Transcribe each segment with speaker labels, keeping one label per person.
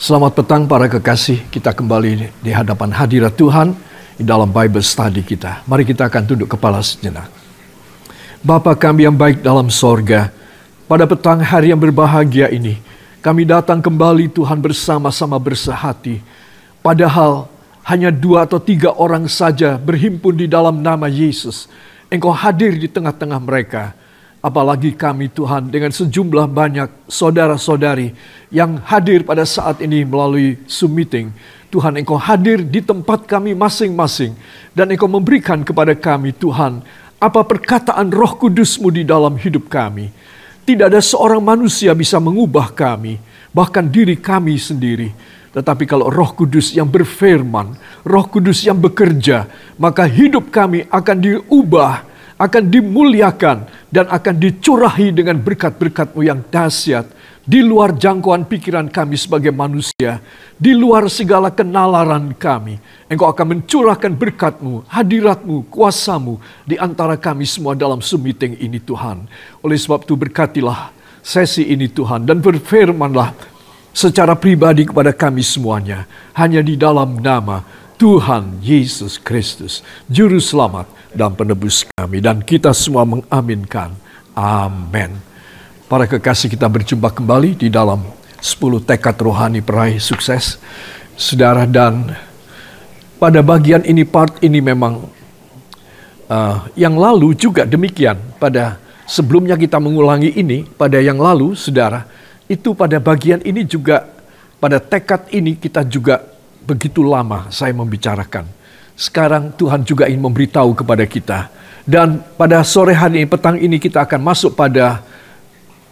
Speaker 1: Selamat petang para kekasih, kita kembali di hadapan hadirat Tuhan di dalam Bible Study kita. Mari kita akan tunduk kepala sejenak. Bapa kami yang baik dalam sorga, pada petang hari yang berbahagia ini, kami datang kembali Tuhan bersama-sama bersehati. Padahal hanya 2 atau 3 orang saja berhimpun di dalam nama Yesus. Engkau hadir di tengah-tengah mereka. Apalagi kami Tuhan dengan sejumlah banyak saudara-saudari yang hadir pada saat ini melalui Zoom meeting. Tuhan, Engkau hadir di tempat kami masing-masing. Dan Engkau memberikan kepada kami Tuhan apa perkataan Roh Kudus-Mu di dalam hidup kami. Tidak ada seorang manusia bisa mengubah kami, bahkan diri kami sendiri. Tetapi kalau Roh Kudus yang berfirman, Roh Kudus yang bekerja, maka hidup kami akan diubah, akan dimuliakan, dan akan dicurahi dengan berkat-berkat-Mu yang dahsyat, di luar jangkauan pikiran kami sebagai manusia, di luar segala kenalaran kami. Engkau akan mencurahkan berkat-Mu, hadirat-Mu, kuasa-Mu di antara kami semua dalam Zoom meeting ini Tuhan. Oleh sebab itu berkatilah sesi ini Tuhan, dan berfirmanlah secara pribadi kepada kami semuanya, hanya di dalam nama Tuhan Yesus Kristus, Juru Selamat dan Penebus kami. Dan kita semua mengaminkan. Amin. Para kekasih, kita berjumpa kembali di dalam 10 tekad rohani peraih sukses. Saudara, dan pada bagian ini, part ini memang yang lalu juga demikian. Pada sebelumnya kita mengulangi ini, pada yang lalu, saudara, itu pada bagian ini juga, pada tekad ini kita juga begitu lama saya membicarakan. Sekarang Tuhan juga ingin memberitahu kepada kita. Dan pada sore hari ini, petang ini kita akan masuk pada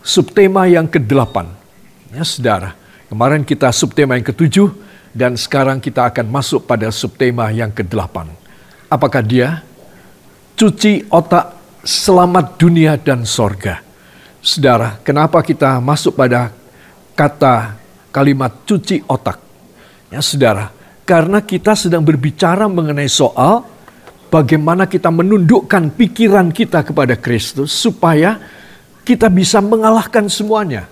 Speaker 1: subtema yang ke-8. Ya saudara, kemarin kita subtema yang ke-7 dan sekarang kita akan masuk pada subtema yang ke-8. Apakah dia? Cuci otak, selamat dunia dan sorga. Saudara, kenapa kita masuk pada kata kalimat cuci otak? Ya saudara, karena kita sedang berbicara mengenai soal bagaimana kita menundukkan pikiran kita kepada Kristus supaya kita bisa mengalahkan semuanya.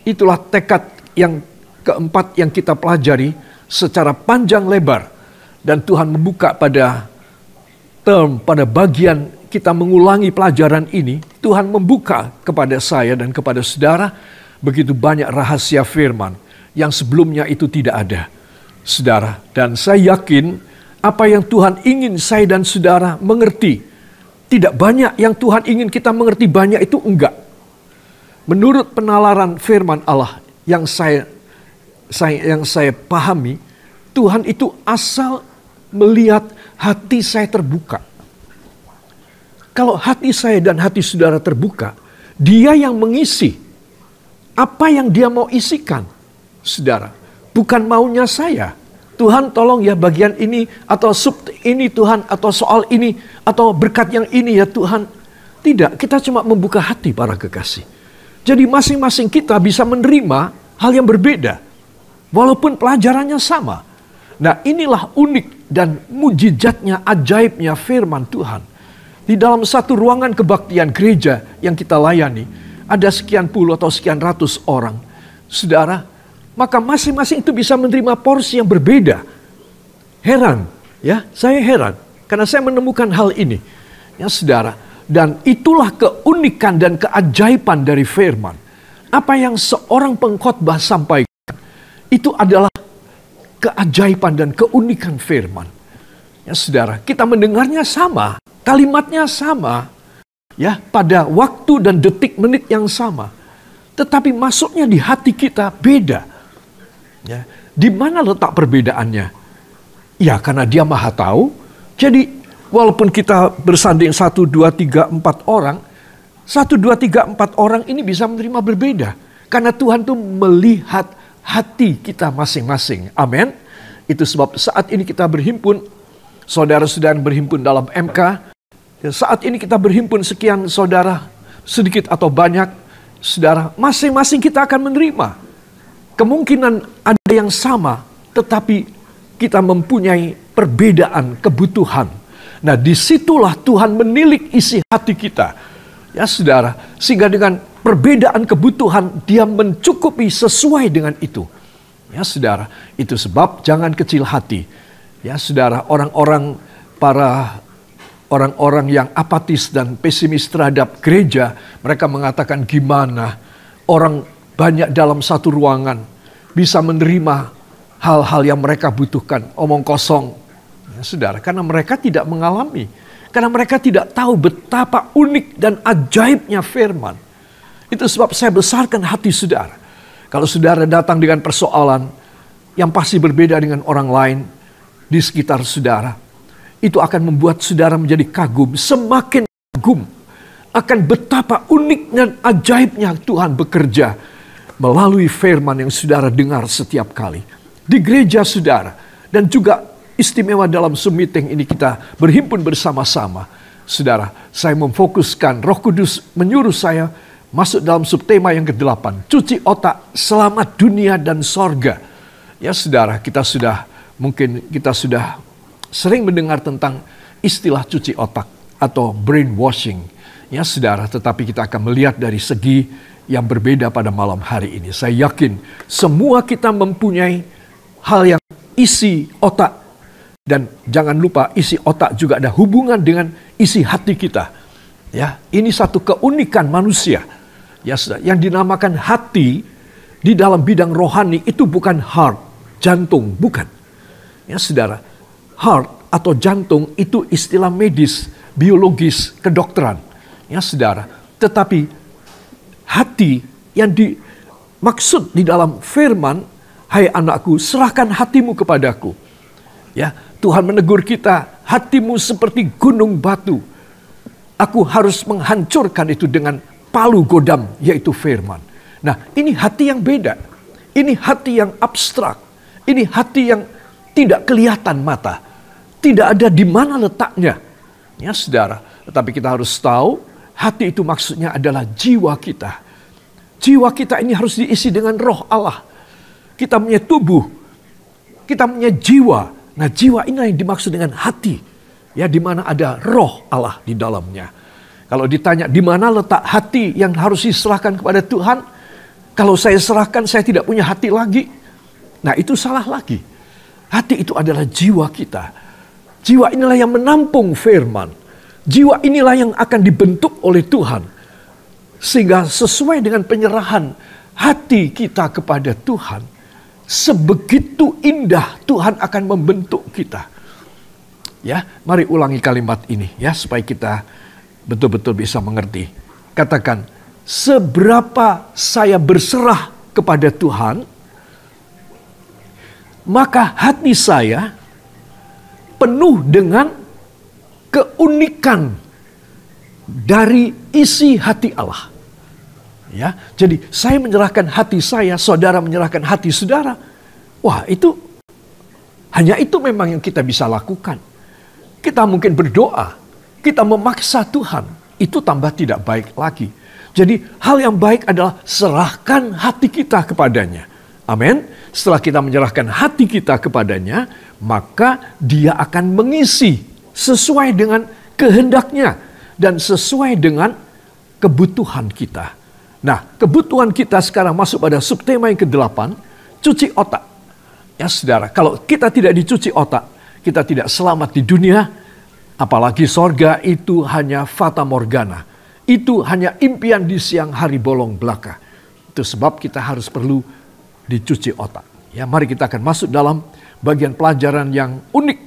Speaker 1: Itulah tekad yang keempat yang kita pelajari secara panjang lebar. Dan Tuhan membuka pada pada bagian kita mengulangi pelajaran ini, Tuhan membuka kepada saya dan kepada saudara begitu banyak rahasia firman yang sebelumnya itu tidak ada, saudara. Dan saya yakin apa yang Tuhan ingin saya dan saudara mengerti, tidak banyak yang Tuhan ingin kita mengerti, banyak itu enggak. Menurut penalaran firman Allah yang saya pahami, Tuhan itu asal melihat hati saya terbuka. Kalau hati saya dan hati saudara terbuka, Dia yang mengisi apa yang Dia mau isikan, saudara. Bukan maunya saya. Tuhan tolong ya bagian ini, atau sub ini Tuhan, atau soal ini, atau berkat yang ini ya Tuhan. Tidak, kita cuma membuka hati para kekasih. Jadi masing-masing kita bisa menerima hal yang berbeda. Walaupun pelajarannya sama. Nah, inilah unik dan mujizatnya, ajaibnya firman Tuhan. Di dalam satu ruangan kebaktian gereja yang kita layani, ada sekian puluh atau sekian ratus orang. Saudara, maka masing-masing itu bisa menerima porsi yang berbeda. Heran, ya, saya heran. Karena saya menemukan hal ini. Ya saudara, dan itulah keunikan dan keajaiban dari firman. Apa yang seorang pengkhotbah sampaikan, itu adalah keajaiban dan keunikan firman. Ya saudara, kita mendengarnya sama, kalimatnya sama, ya, pada waktu dan detik menit yang sama. Tetapi masuknya di hati kita beda. Ya, di mana letak perbedaannya? Ya, karena Dia Maha Tahu. Jadi, walaupun kita bersanding 1, 2, 3, 4 orang, 1, 2, 3, 4 orang ini bisa menerima berbeda. Karena Tuhan tuh melihat hati kita masing-masing. Amin. Itu sebab saat ini kita berhimpun, saudara-saudara berhimpun dalam MK. Saat ini kita berhimpun sekian saudara, sedikit atau banyak, saudara, masing-masing kita akan menerima. Kemungkinan ada yang sama, tetapi kita mempunyai perbedaan kebutuhan. Nah, disitulah Tuhan menilik isi hati kita. Ya saudara, sehingga dengan perbedaan kebutuhan, Dia mencukupi sesuai dengan itu. Ya saudara, itu sebab jangan kecil hati. Ya saudara, orang-orang yang apatis dan pesimis terhadap gereja, mereka mengatakan gimana orang banyak dalam satu ruangan bisa menerima hal-hal yang mereka butuhkan, omong kosong. Ya, saudara, karena mereka tidak mengalami, karena mereka tidak tahu betapa unik dan ajaibnya firman. Itu sebab saya besarkan hati saudara. Kalau saudara datang dengan persoalan yang pasti berbeda dengan orang lain di sekitar saudara, itu akan membuat saudara menjadi kagum, semakin kagum akan betapa unik dan ajaibnya Tuhan bekerja melalui firman yang saudara dengar setiap kali di gereja saudara. Dan juga istimewa dalam Zoom meeting ini kita berhimpun bersama-sama. Saudara, saya memfokuskan, Roh Kudus menyuruh saya masuk dalam subtema yang ke-8, cuci otak, selamat dunia dan sorga. Ya saudara, kita sudah sering mendengar tentang istilah cuci otak atau brainwashing. Ya saudara, tetapi kita akan melihat dari segi yang berbeda pada malam hari ini. Saya yakin semua kita mempunyai hal yang isi otak. Dan jangan lupa isi otak juga ada hubungan dengan isi hati kita. Ya, ini satu keunikan manusia. Ya saudara, yang dinamakan hati di dalam bidang rohani itu bukan heart, jantung, bukan. Ya saudara, heart atau jantung itu istilah medis, biologis, kedokteran. Ya saudara, tetapi hati yang dimaksud di dalam firman, hai anakku, serahkan hatimu kepadaku. Ya, Tuhan menegur kita, hatimu seperti gunung batu. Aku harus menghancurkan itu dengan palu godam, yaitu firman. Nah, ini hati yang beda. Ini hati yang abstrak. Ini hati yang tidak kelihatan mata. Tidak ada di mana letaknya. Ya saudara, tetapi kita harus tahu, hati itu maksudnya adalah jiwa kita. Jiwa kita ini harus diisi dengan roh Allah. Kita punya tubuh. Kita punya jiwa. Nah, jiwa ini yang dimaksud dengan hati. Ya, di mana ada roh Allah di dalamnya. Kalau ditanya di mana letak hati yang harus diserahkan kepada Tuhan, kalau saya serahkan saya tidak punya hati lagi. Nah, itu salah lagi. Hati itu adalah jiwa kita. Jiwa inilah yang menampung firman. Jiwa inilah yang akan dibentuk oleh Tuhan. Sehingga sesuai dengan penyerahan hati kita kepada Tuhan, sebegitu indah Tuhan akan membentuk kita. Ya, mari ulangi kalimat ini ya supaya kita betul-betul bisa mengerti. Katakan, seberapa saya berserah kepada Tuhan, maka hati saya penuh dengan keunikan dari isi hati Allah. Ya, jadi saya menyerahkan hati saya, saudara menyerahkan hati saudara. Wah, itu hanya itu memang yang kita bisa lakukan. Kita mungkin berdoa, kita memaksa Tuhan, itu tambah tidak baik lagi. Jadi hal yang baik adalah serahkan hati kita kepadanya. Amin. Setelah kita menyerahkan hati kita kepadanya, maka dia akan mengisi sesuai dengan kehendaknya dan sesuai dengan kebutuhan kita. Nah, kebutuhan kita sekarang masuk pada subtema yang ke-8, cuci otak. Ya saudara, kalau kita tidak dicuci otak, kita tidak selamat di dunia, apalagi sorga itu hanya fata morgana. Itu hanya impian di siang hari bolong belaka. Itu sebab kita harus perlu dicuci otak. Ya, mari kita akan masuk dalam bagian pelajaran yang unik.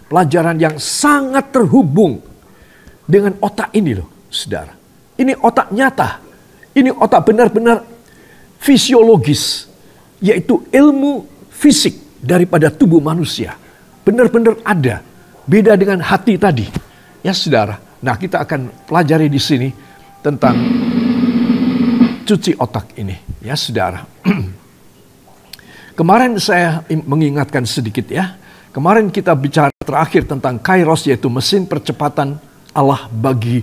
Speaker 1: Pelajaran yang sangat terhubung dengan otak ini loh, saudara. Ini otak nyata. Ini otak benar-benar fisiologis. Yaitu ilmu fisik daripada tubuh manusia. Benar-benar ada. Beda dengan hati tadi. Ya saudara. Nah, kita akan pelajari di sini tentang cuci otak ini. Ya saudara. Kemarin saya mengingatkan sedikit ya. Kemarin kita bicara terakhir tentang kairos, yaitu mesin percepatan Allah bagi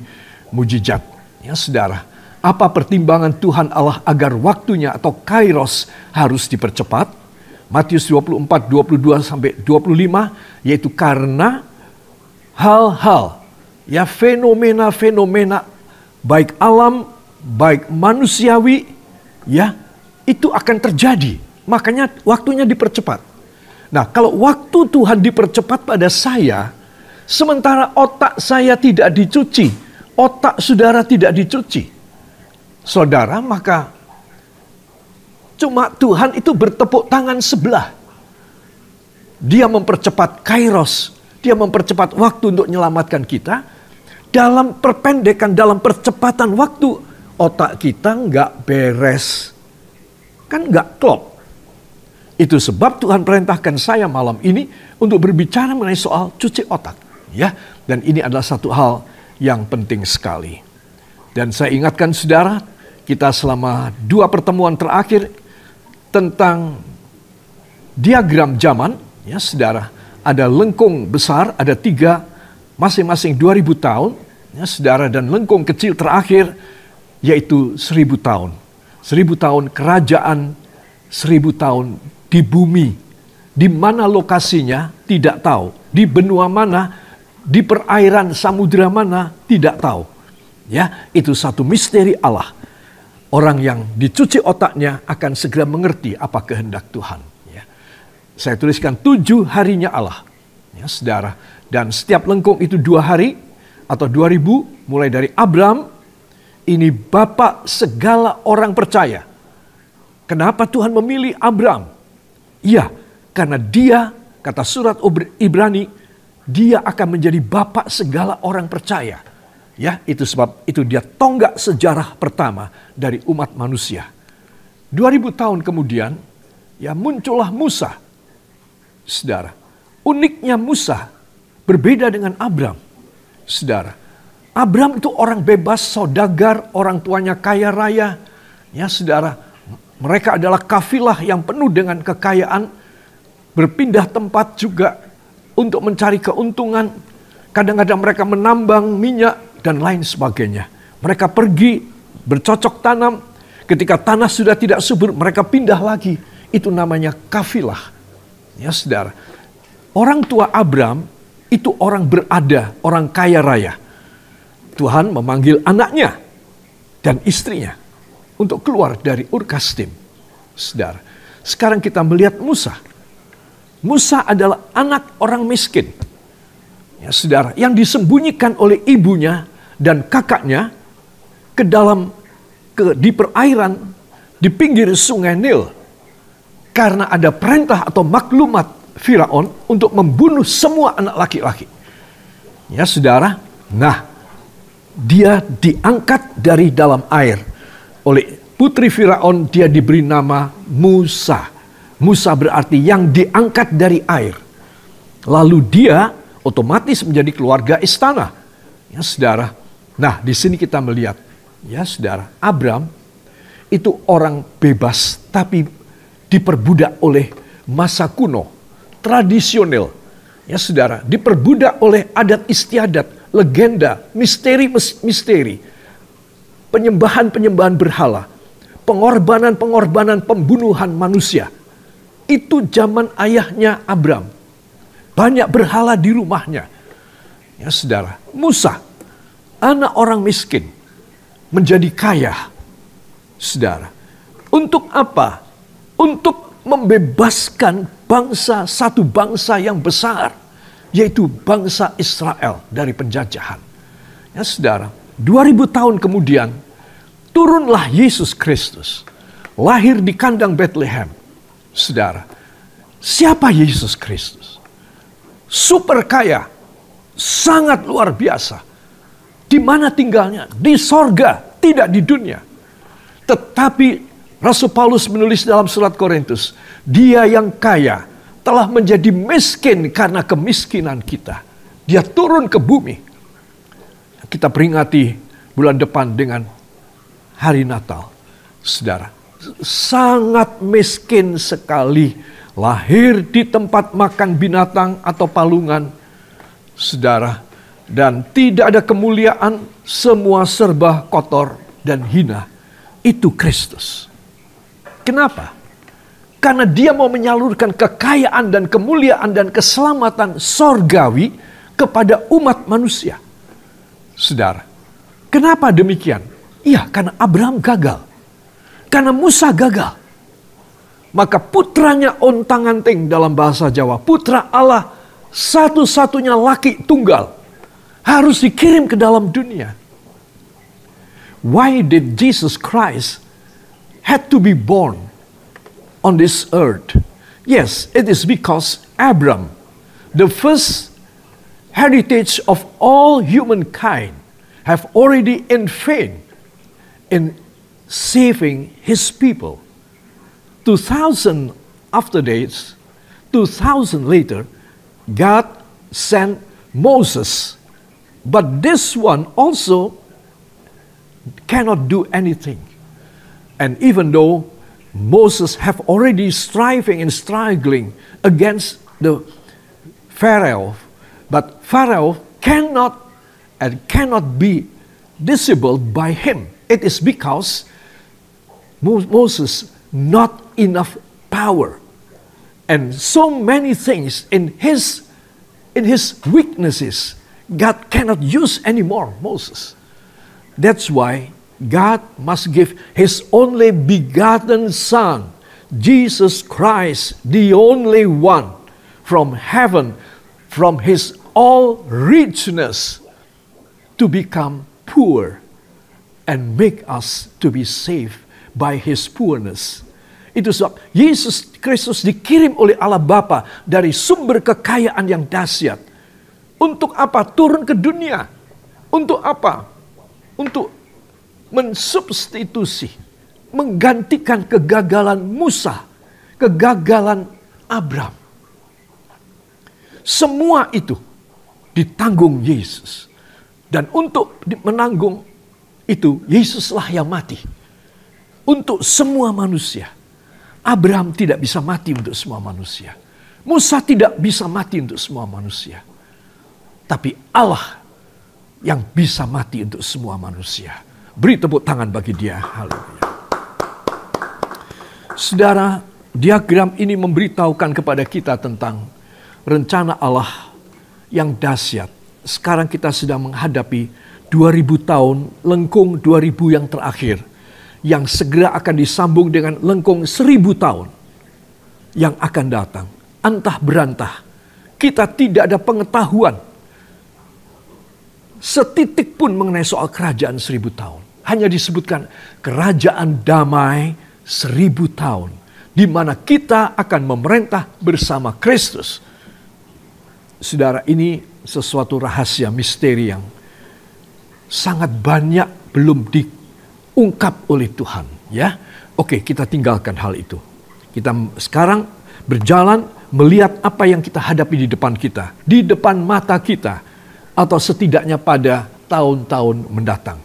Speaker 1: mujizat. Ya saudara. Apa pertimbangan Tuhan Allah agar waktunya atau kairos harus dipercepat? Matius 24, 22 sampai 25, yaitu karena hal-hal, ya fenomena-fenomena baik alam, baik manusiawi, ya itu akan terjadi. Makanya waktunya dipercepat. Nah, kalau waktu Tuhan dipercepat pada saya, sementara otak saya tidak dicuci, otak saudara tidak dicuci, saudara, maka cuma Tuhan itu bertepuk tangan sebelah. Dia mempercepat kairos, dia mempercepat waktu untuk menyelamatkan kita. Dalam perpendekan, dalam percepatan waktu, otak kita nggak beres. Kan nggak klop. Itu sebab Tuhan perintahkan saya malam ini untuk berbicara mengenai soal cuci otak. Ya, dan ini adalah satu hal yang penting sekali. Dan saya ingatkan saudara, kita selama 2 pertemuan terakhir tentang diagram zaman, ya saudara, ada lengkung besar, ada 3, masing-masing 2000 tahun, ya saudara, dan lengkung kecil terakhir yaitu 1000 tahun. 1000 tahun kerajaan, 1000 tahun di bumi. Di mana lokasinya tidak tahu, di benua mana, di perairan samudera mana tidak tahu. Ya, itu satu misteri Allah. Orang yang dicuci otaknya akan segera mengerti apa kehendak Tuhan. Ya. Saya tuliskan 7 harinya Allah. Ya, saudara. Dan setiap lengkung itu 2 hari atau 2000, mulai dari Abram, ini bapak segala orang percaya. Kenapa Tuhan memilih Abram? Iya, karena dia, kata surat Ibrani, dia akan menjadi bapak segala orang percaya. Ya, itu sebab itu dia tonggak sejarah pertama dari umat manusia. 2000 tahun kemudian, ya muncullah Musa. Saudara, uniknya Musa berbeda dengan Abram. Saudara, Abram itu orang bebas, saudagar, orang tuanya kaya raya. Ya, saudara, mereka adalah kafilah yang penuh dengan kekayaan, berpindah tempat juga untuk mencari keuntungan. Kadang-kadang mereka menambang minyak dan lain sebagainya. Mereka pergi bercocok tanam. Ketika tanah sudah tidak subur, mereka pindah lagi. Itu namanya kafilah. Ya saudara, orang tua Abram itu orang berada, orang kaya raya. Tuhan memanggil anaknya dan istrinya untuk keluar dari Ur Kasdim. Saudara, sekarang kita melihat Musa. Musa adalah anak orang miskin. Ya, saudara, yang disembunyikan oleh ibunya dan kakaknya di perairan di pinggir sungai Nil. Karena ada perintah atau maklumat Firaun untuk membunuh semua anak laki-laki. Ya, saudara. Nah, dia diangkat dari dalam air. Oleh putri Firaun dia diberi nama Musa. Musa berarti yang diangkat dari air. Lalu dia otomatis menjadi keluarga istana. Ya saudara. Nah, di sini kita melihat, ya saudara, Abram itu orang bebas tapi diperbudak oleh masa kuno, tradisional. Ya saudara, diperbudak oleh adat istiadat, legenda, misteri, penyembahan berhala, pengorbanan pembunuhan manusia. Itu zaman ayahnya Abram. Banyak berhala di rumahnya. Ya saudara, Musa, anak orang miskin, menjadi kaya. Saudara, untuk apa? Untuk membebaskan satu bangsa yang besar, yaitu bangsa Israel dari penjajahan. Ya saudara, 2000 tahun kemudian, turunlah Yesus Kristus. Lahir di kandang Bethlehem. Saudara, siapa Yesus Kristus? Super kaya, sangat luar biasa. Di mana tinggalnya? Di sorga, tidak di dunia. Tetapi Rasul Paulus menulis dalam surat Korintus, dia yang kaya telah menjadi miskin karena kemiskinan kita. Dia turun ke bumi. Kita peringati bulan depan dengan hari Natal. Saudara, sangat miskin sekali. Lahir di tempat makan binatang atau palungan. Saudara, dan tidak ada kemuliaan, semua serba kotor dan hina. Itu Kristus. Kenapa? Karena dia mau menyalurkan kekayaan dan kemuliaan dan keselamatan sorgawi kepada umat manusia. Saudara, kenapa demikian? Iya, karena Abraham gagal. Karena Musa gagal. Maka putranya ontang-anting dalam bahasa Jawa. Putra Allah satu-satunya laki tunggal. Harus dikirim ke dalam dunia. Why did Jesus Christ had to be born on this earth? Yes, it is because Abraham, the first heritage of all humankind, have already intervened in saving his people. 2000 after days, 2000 later, God sent Moses. But this one also cannot do anything. And even though Moses have already striving and struggling against the Pharaoh, but Pharaoh cannot be disabled by him. It is because Moses not enough power, and so many things in his weaknesses, God cannot use anymore Moses. That's why God must give his only begotten Son, Jesus Christ, the only one from heaven, from his all richness, to become poor and make us to be saved by his poorness. Itu sebab Yesus Kristus dikirim oleh Allah Bapa dari sumber kekayaan yang dahsyat. Untuk apa? Turun ke dunia. Untuk apa? Untuk mensubstitusi, menggantikan kegagalan Musa, kegagalan Abraham. Semua itu ditanggung Yesus. Dan untuk menanggung itu, Yesuslah yang mati. Untuk semua manusia. Abraham tidak bisa mati untuk semua manusia. Musa tidak bisa mati untuk semua manusia. Tapi Allah yang bisa mati untuk semua manusia. Beri tepuk tangan bagi dia. Haleluya. Saudara, diagram ini memberitahukan kepada kita tentang rencana Allah yang dahsyat. Sekarang kita sedang menghadapi 2000 tahun, lengkung 2000 yang terakhir. Yang segera akan disambung dengan lengkung 1000 tahun yang akan datang. Antah berantah. Kita tidak ada pengetahuan setitik pun mengenai soal kerajaan 1000 tahun. Hanya disebutkan kerajaan damai 1000 tahun. Di mana kita akan memerintah bersama Kristus. Saudara, ini sesuatu rahasia misteri yang sangat banyak belum diungkap oleh Tuhan. Ya, oke, kita tinggalkan hal itu. Kita sekarang berjalan melihat apa yang kita hadapi di depan kita. Di depan mata kita. Atau setidaknya pada tahun-tahun mendatang.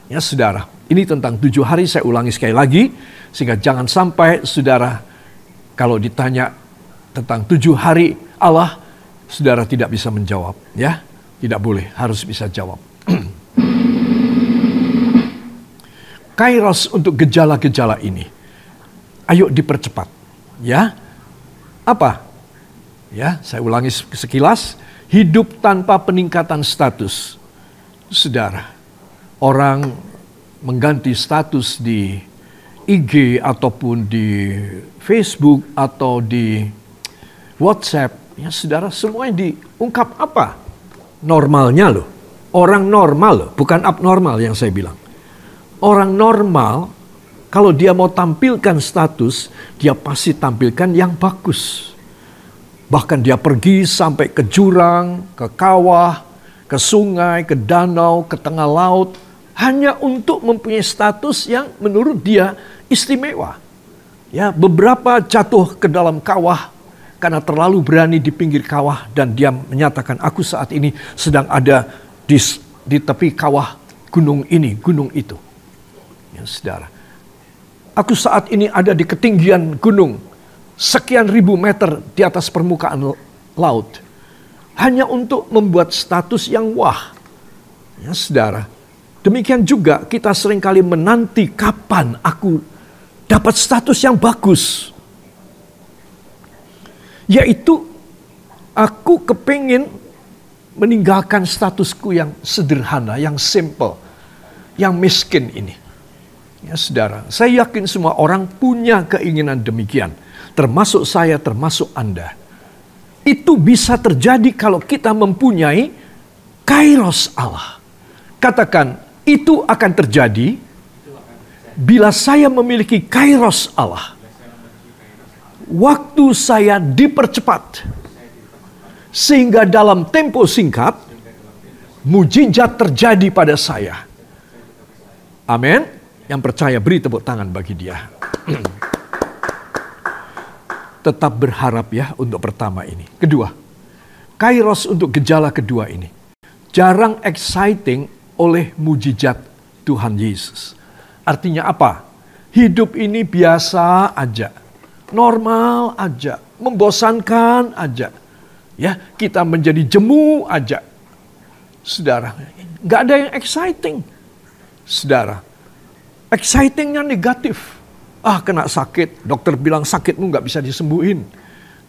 Speaker 1: Ya saudara, ini tentang 7 hari, saya ulangi sekali lagi. Sehingga jangan sampai saudara, kalau ditanya tentang 7 hari Allah, saudara tidak bisa menjawab. Ya, tidak boleh, harus bisa jawab. Kairos untuk gejala-gejala ini. Ayo dipercepat. Ya, apa? Ya, saya ulangi sekilas. Hidup tanpa peningkatan status. Saudara, orang mengganti status di IG ataupun di Facebook atau di WhatsApp. Ya saudara, semuanya diungkap apa? Normalnya loh. Orang normal loh, bukan abnormal yang saya bilang. Orang normal, kalau dia mau tampilkan status, dia pasti tampilkan yang bagus. Bahkan dia pergi sampai ke jurang, ke kawah, ke sungai, ke danau, ke tengah laut. Hanya untuk mempunyai status yang menurut dia istimewa. Ya, beberapa jatuh ke dalam kawah karena terlalu berani di pinggir kawah. Dan dia menyatakan, aku saat ini sedang ada di tepi kawah gunung ini, gunung itu. Ya, saudara. Aku saat ini ada di ketinggian gunung. Sekian ribu meter di atas permukaan laut. Hanya untuk membuat status yang wah. Ya saudara. Demikian juga kita seringkali menanti kapan aku dapat status yang bagus. Yaitu aku kepingin meninggalkan statusku yang sederhana, yang simple, yang miskin ini. Ya saudara, saya yakin semua orang punya keinginan demikian. termasuk saya, termasuk Anda. Itu bisa terjadi kalau kita mempunyai kairos Allah. Katakan, itu akan terjadi bila saya memiliki kairos Allah. Waktu saya dipercepat, sehingga dalam tempo singkat, mujizat terjadi pada saya. Amin. Yang percaya beri tepuk tangan bagi dia. Tetap berharap ya untuk pertama ini. Kedua, kairos untuk gejala kedua ini. Jarang exciting oleh mujizat Tuhan Yesus. Artinya apa? Hidup ini biasa aja. Normal aja. Membosankan aja. Ya, kita menjadi jemu aja. Saudara, nggak ada yang exciting. Saudara, excitingnya negatif. Kena sakit, dokter bilang sakitmu nggak bisa disembuhin.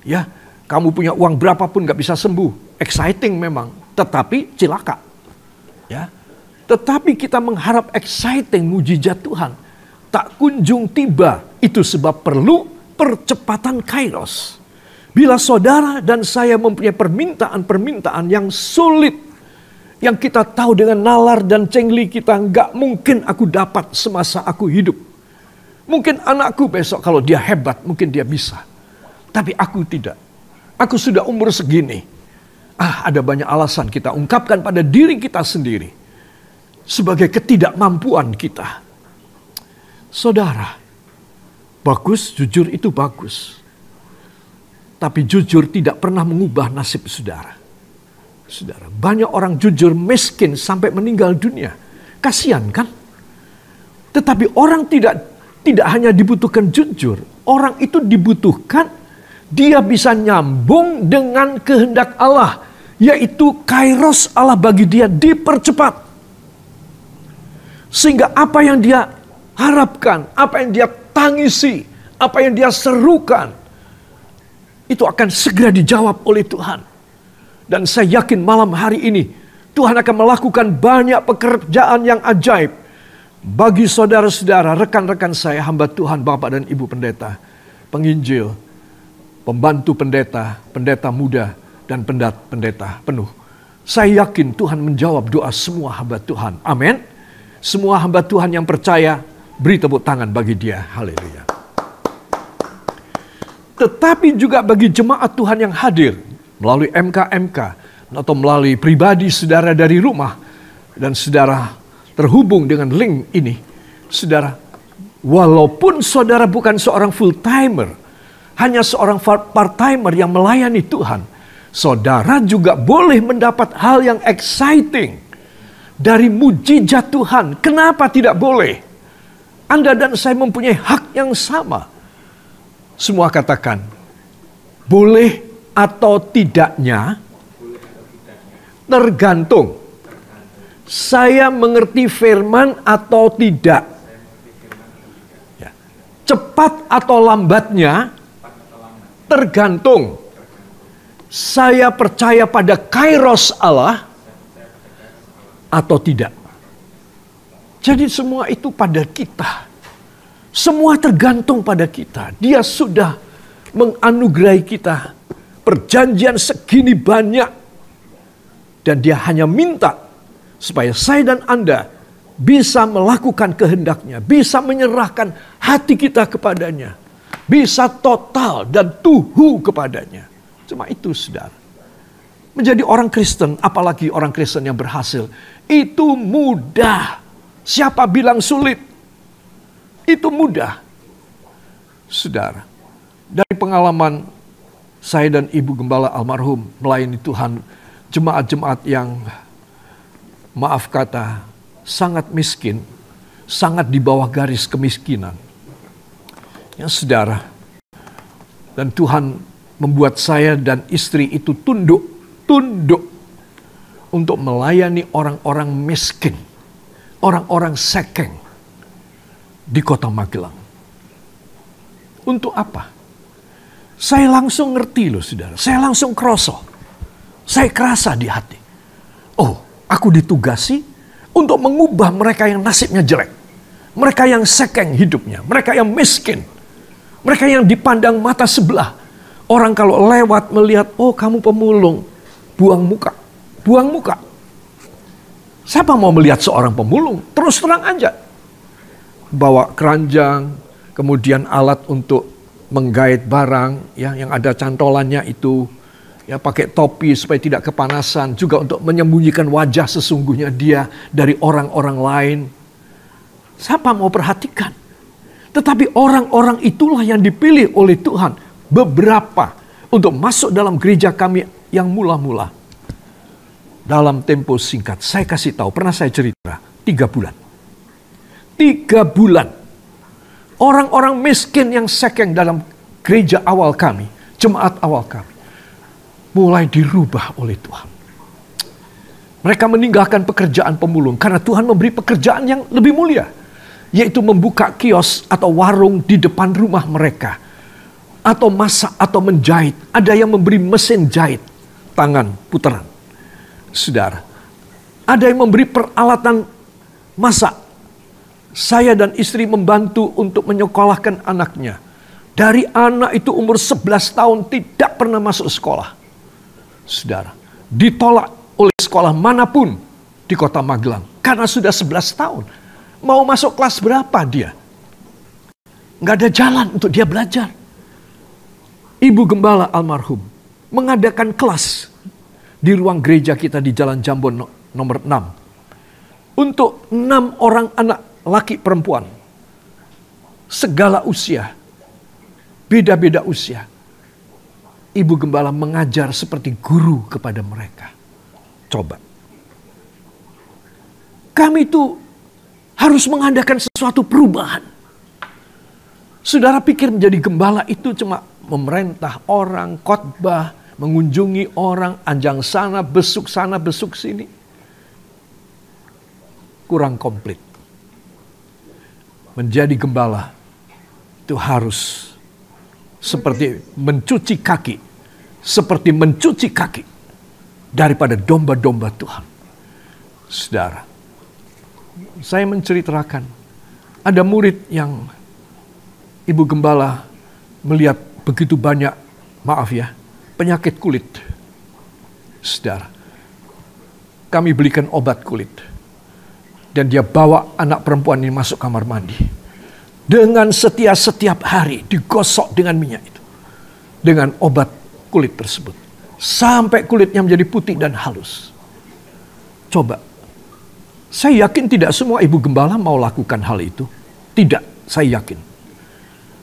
Speaker 1: Ya, kamu punya uang berapapun nggak bisa sembuh. Exciting memang, tetapi cilaka. Ya, tetapi kita mengharap exciting mujizat Tuhan tak kunjung tiba. Itu sebab perlu percepatan kairos. Bila saudara dan saya mempunyai permintaan-permintaan yang sulit, yang kita tahu dengan nalar dan cengli kita, nggak mungkin aku dapat semasa aku hidup. Mungkin anakku besok kalau dia hebat, mungkin dia bisa. Tapi aku tidak. Aku sudah umur segini. Ada banyak alasan kita ungkapkan pada diri kita sendiri. Sebagai ketidakmampuan kita. Saudara, bagus, jujur itu bagus. Tapi jujur tidak pernah mengubah nasib saudara. Saudara, banyak orang jujur miskin sampai meninggal dunia. Kasihan kan? Tetapi orang tidak hanya dibutuhkan jujur. Orang itu dibutuhkan, dia bisa nyambung dengan kehendak Allah. Yaitu kairos Allah bagi dia dipercepat. Sehingga apa yang dia harapkan, apa yang dia tangisi, apa yang dia serukan, itu akan segera dijawab oleh Tuhan. Dan saya yakin malam hari ini Tuhan akan melakukan banyak pekerjaan yang ajaib bagi saudara-saudara, rekan-rekan saya, hamba Tuhan, Bapak dan Ibu pendeta, penginjil, pembantu pendeta, pendeta muda, dan pendeta penuh. Saya yakin Tuhan menjawab doa semua hamba Tuhan. Amin. Semua hamba Tuhan yang percaya, beri tepuk tangan bagi dia. Haleluya. Tetapi juga bagi jemaat Tuhan yang hadir melalui MK atau melalui pribadi saudara dari rumah dan saudara terhubung dengan link ini, saudara, walaupun saudara bukan seorang full timer, hanya seorang part timer yang melayani Tuhan, saudara juga boleh mendapat hal yang exciting dari mujizat Tuhan. Kenapa tidak boleh? Anda dan saya mempunyai hak yang sama. Semua katakan, boleh atau tidaknya tergantung saya mengerti firman atau tidak. Ya. Cepat atau lambatnya tergantung saya percaya pada kairos Allah atau tidak. Jadi semua itu pada kita. Semua tergantung pada kita. Dia sudah menganugerahi kita perjanjian segini banyak. Dan dia hanya minta supaya saya dan Anda bisa melakukan kehendaknya. Bisa menyerahkan hati kita kepadanya. Bisa total dan tuhu kepadanya. Cuma itu, saudara. Menjadi orang Kristen, apalagi orang Kristen yang berhasil, itu mudah. Siapa bilang sulit? Itu mudah. Saudara, dari pengalaman saya dan Ibu Gembala almarhum melayani Tuhan, jemaat-jemaat yang maaf kata sangat miskin, sangat di bawah garis kemiskinan. Ya saudara, dan Tuhan membuat saya dan istri itu tunduk untuk melayani orang-orang miskin, orang-orang sekeng di kota Magelang. Untuk apa? Saya langsung ngerti loh saudara. Saya langsung kroso. Saya kerasa di hati. Oh, aku ditugasi untuk mengubah mereka yang nasibnya jelek. Mereka yang sekeng hidupnya. Mereka yang miskin. Mereka yang dipandang mata sebelah. Orang kalau lewat melihat, oh kamu pemulung, buang muka. Buang muka. Siapa mau melihat seorang pemulung? Terus terang aja. Bawa keranjang, kemudian alat untuk menggait barang, ya, yang ada cantolannya itu. Ya, pakai topi supaya tidak kepanasan. Juga untuk menyembunyikan wajah sesungguhnya dia dari orang-orang lain. Siapa mau perhatikan? Tetapi orang-orang itulah yang dipilih oleh Tuhan. Beberapa untuk masuk dalam gereja kami yang mula-mula. Dalam tempo singkat, saya kasih tahu, pernah saya cerita, 3 bulan. 3 bulan. Orang-orang miskin yang sekeng dalam gereja awal kami, jemaat awal kami, mulai dirubah oleh Tuhan. Mereka meninggalkan pekerjaan pemulung karena Tuhan memberi pekerjaan yang lebih mulia, yaitu membuka kios atau warung di depan rumah mereka, atau masak atau menjahit. Ada yang memberi mesin jahit tangan putaran. Saudara, ada yang memberi peralatan masak. Saya dan istri membantu untuk menyekolahkan anaknya. Dari anak itu umur 11 tahun tidak pernah masuk sekolah. Saudara, ditolak oleh sekolah manapun di kota Magelang karena sudah 11 tahun. Mau masuk kelas berapa dia? Nggak ada jalan untuk dia belajar. Ibu Gembala almarhum mengadakan kelas di ruang gereja kita di Jalan Jambon nomor 6. Untuk 6 orang anak laki perempuan. Segala usia. Beda-beda usia. Ibu Gembala mengajar seperti guru kepada mereka. Coba. Kami itu harus mengadakan sesuatu perubahan. Saudara pikir menjadi gembala itu cuma memerintah orang, khotbah, mengunjungi orang, anjang sana, besuk sini. Kurang komplit. Menjadi gembala itu harus seperti mencuci kaki. Seperti mencuci kaki daripada domba-domba Tuhan. Saudara, saya menceritakan ada murid yang ibu gembala melihat begitu banyak, maaf ya, penyakit kulit. Saudara, kami belikan obat kulit. Dan dia bawa anak perempuan ini masuk kamar mandi. Dengan setia setiap hari digosok dengan minyak itu. Dengan obat kulit tersebut. Sampai kulitnya menjadi putih dan halus. Coba. Saya yakin tidak semua ibu gembala mau lakukan hal itu. Tidak, saya yakin.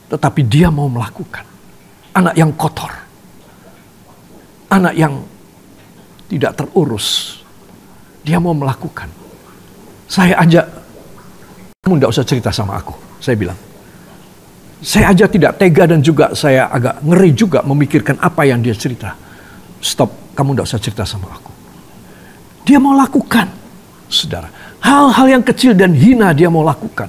Speaker 1: Tetapi dia mau melakukan. Anak yang kotor. Anak yang tidak terurus. Dia mau melakukan. Saya ajak, kamu tidak usah cerita sama aku. Saya bilang. Saya aja tidak tega dan juga saya agak ngeri juga memikirkan apa yang dia cerita. Stop, kamu tidak usah cerita sama aku. Dia mau lakukan, saudara. Hal-hal yang kecil dan hina dia mau lakukan.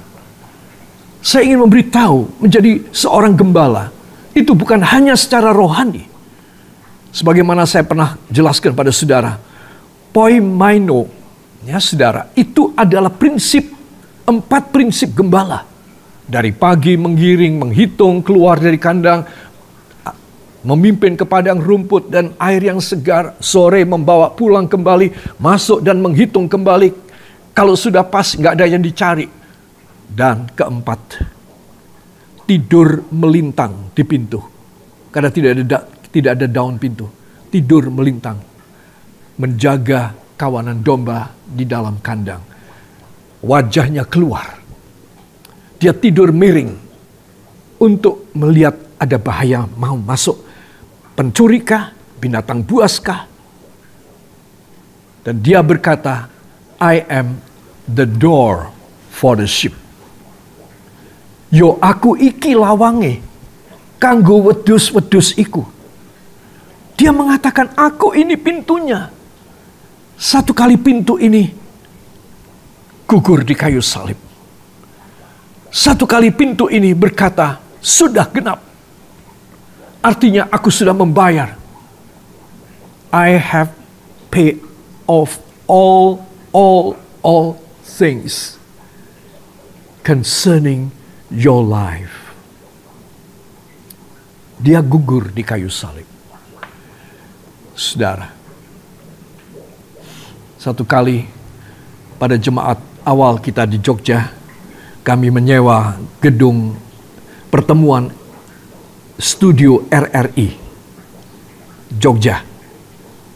Speaker 1: Saya ingin memberitahu, menjadi seorang gembala, itu bukan hanya secara rohani. Sebagaimana saya pernah jelaskan pada saudara, poimaino, ya saudara, itu adalah prinsip, 4 prinsip gembala. Dari pagi menggiring, menghitung, keluar dari kandang, memimpin ke padang rumput dan air yang segar, sore membawa pulang kembali, masuk dan menghitung kembali. Kalau sudah pas, nggak ada yang dicari. Dan keempat, tidur melintang di pintu. Karena tidak ada daun pintu. Tidur melintang. Menjaga kawanan domba di dalam kandang. Wajahnya keluar. Dia tidur miring untuk melihat ada bahaya mau masuk. Pencurikah? Binatang buaskah? Dan dia berkata, I am the door for the sheep. Yo aku iki lawange, kanggo wedus-wedus iku. Dia mengatakan, aku ini pintunya. Satu kali pintu ini gugur di kayu salib. Satu kali pintu ini berkata, sudah genap. Artinya aku sudah membayar. I have paid off all things concerning your life. Dia gugur di kayu salib. Saudara, satu kali pada jemaat awal kita di Jogja, kami menyewa gedung pertemuan studio RRI Jogja.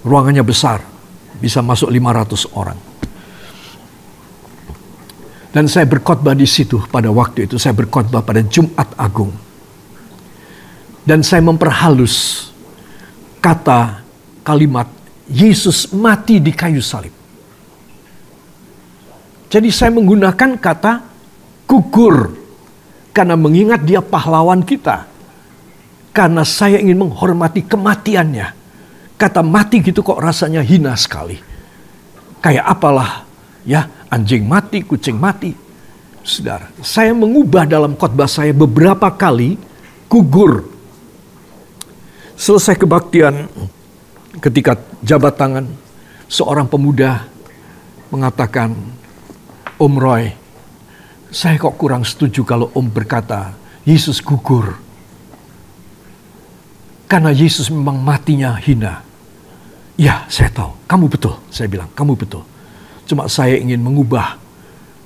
Speaker 1: Ruangannya besar, bisa masuk 500 orang. Dan saya berkhotbah di situ pada waktu itu. Saya berkhotbah pada Jumat Agung. Dan saya memperhalus kata kalimat Yesus mati di kayu salib. Jadi saya menggunakan kata gugur. Karena mengingat dia pahlawan kita. Karena saya ingin menghormati kematiannya. Kata mati gitu kok rasanya hina sekali. Kayak apalah ya, anjing mati, kucing mati. Saudara, saya mengubah dalam khotbah saya beberapa kali gugur. Selesai kebaktian, ketika jabat tangan, seorang pemuda mengatakan, Om Roy, saya kok kurang setuju kalau Om berkata Yesus gugur. Karena Yesus memang matinya hina. Ya, saya tahu. Kamu betul. Saya bilang, kamu betul. Cuma saya ingin mengubah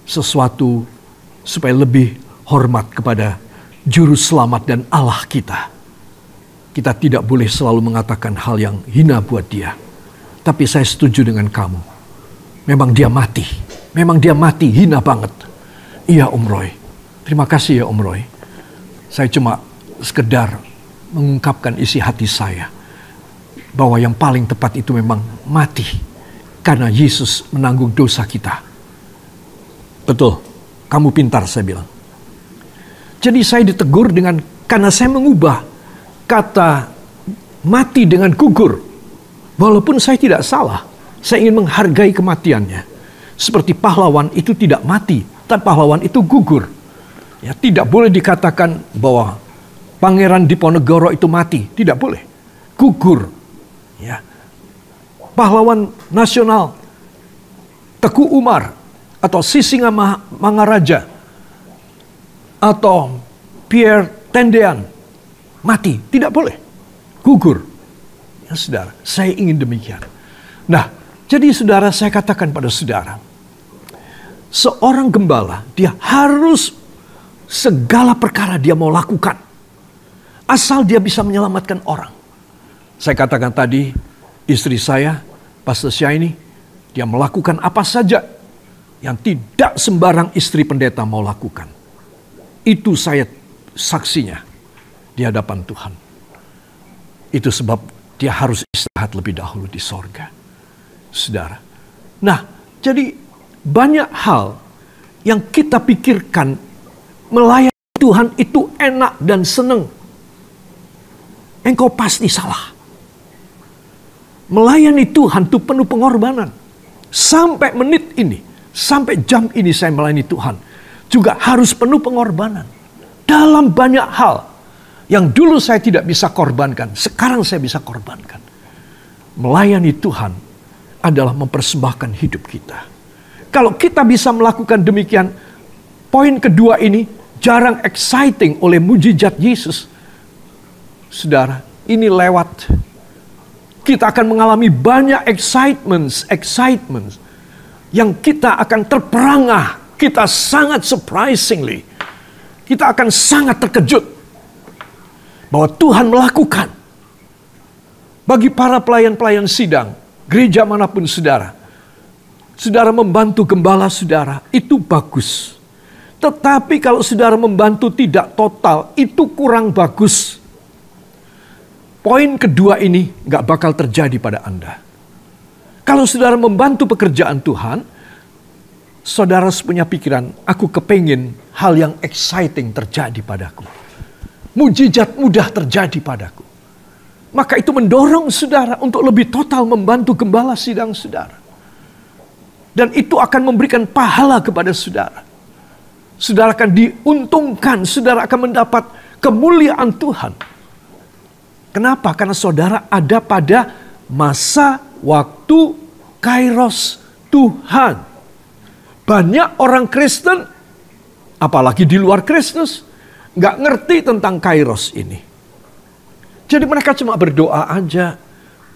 Speaker 1: sesuatu supaya lebih hormat kepada Juru Selamat dan Allah kita. Kita tidak boleh selalu mengatakan hal yang hina buat dia. Tapi saya setuju dengan kamu. Memang dia mati. Memang dia mati, hina banget. Iya Om Roy. Terima kasih ya Om Roy. Saya cuma sekedar mengungkapkan isi hati saya. Bahwa yang paling tepat itu memang mati. Karena Yesus menanggung dosa kita. Betul, kamu pintar saya bilang. Jadi saya ditegur dengan, karena saya mengubah kata mati dengan gugur. Walaupun saya tidak salah. Saya ingin menghargai kematiannya. Seperti pahlawan itu tidak mati. Tapi pahlawan itu gugur. Ya, tidak boleh dikatakan bahwa Pangeran Diponegoro itu mati. Tidak boleh. Gugur. Ya. Pahlawan nasional Teguh Umar atau Sisingamangaraja atau Pierre Tendean mati, tidak boleh, gugur. Ya saudara, saya ingin demikian. Nah, jadi saudara, saya katakan pada saudara, seorang gembala dia harus segala perkara dia mau lakukan asal dia bisa menyelamatkan orang. Saya katakan tadi, istri saya, Pastor Syaini, dia melakukan apa saja yang tidak sembarang istri pendeta mau lakukan. Itu saya saksinya di hadapan Tuhan. Itu sebab dia harus istirahat lebih dahulu di sorga. Saudara. Nah, jadi banyak hal yang kita pikirkan melayani Tuhan itu enak dan senang. Engkau pasti salah. Melayani Tuhan itu penuh pengorbanan. Sampai menit ini, sampai jam ini saya melayani Tuhan. Juga harus penuh pengorbanan. Dalam banyak hal yang dulu saya tidak bisa korbankan, sekarang saya bisa korbankan. Melayani Tuhan adalah mempersembahkan hidup kita. Kalau kita bisa melakukan demikian, poin kedua ini jarang exciting oleh mujizat Yesus. Saudara, ini lewat. Kita akan mengalami banyak excitements yang kita akan terperangah. Kita sangat surprisingly, kita akan sangat terkejut bahwa Tuhan melakukan. Bagi para pelayan-pelayan sidang, gereja manapun saudara, saudara membantu gembala saudara, itu bagus. Tetapi kalau saudara membantu tidak total, itu kurang bagus. Poin kedua ini gak bakal terjadi pada Anda. Kalau saudara membantu pekerjaan Tuhan, saudara punya pikiran, aku kepingin hal yang exciting terjadi padaku. Mujizat mudah terjadi padaku. Maka itu mendorong saudara untuk lebih total membantu gembala sidang saudara. Dan itu akan memberikan pahala kepada saudara. Saudara akan diuntungkan, saudara akan mendapat kemuliaan Tuhan. Kenapa? Karena saudara ada pada masa waktu kairos Tuhan. Banyak orang Kristen, apalagi di luar Kristus, nggak ngerti tentang kairos ini. Jadi mereka cuma berdoa aja.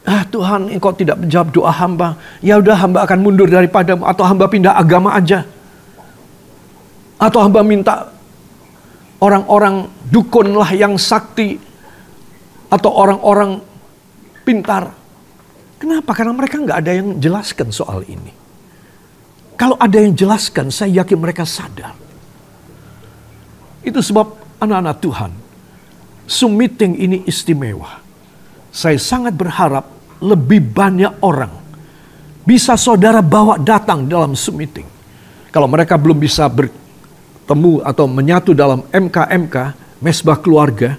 Speaker 1: Tuhan, Engkau tidak menjawab doa hamba. Ya udah, hamba akan mundur daripadamu. Atau hamba pindah agama aja. Atau hamba minta orang-orang dukunlah yang sakti. Atau orang-orang pintar. Kenapa? Karena mereka nggak ada yang jelaskan soal ini. Kalau ada yang jelaskan, saya yakin mereka sadar. Itu sebab anak-anak Tuhan, Zoom meeting ini istimewa. Saya sangat berharap lebih banyak orang bisa saudara bawa datang dalam Zoom meeting. Kalau mereka belum bisa bertemu atau menyatu dalam MK, Mesbah Keluarga,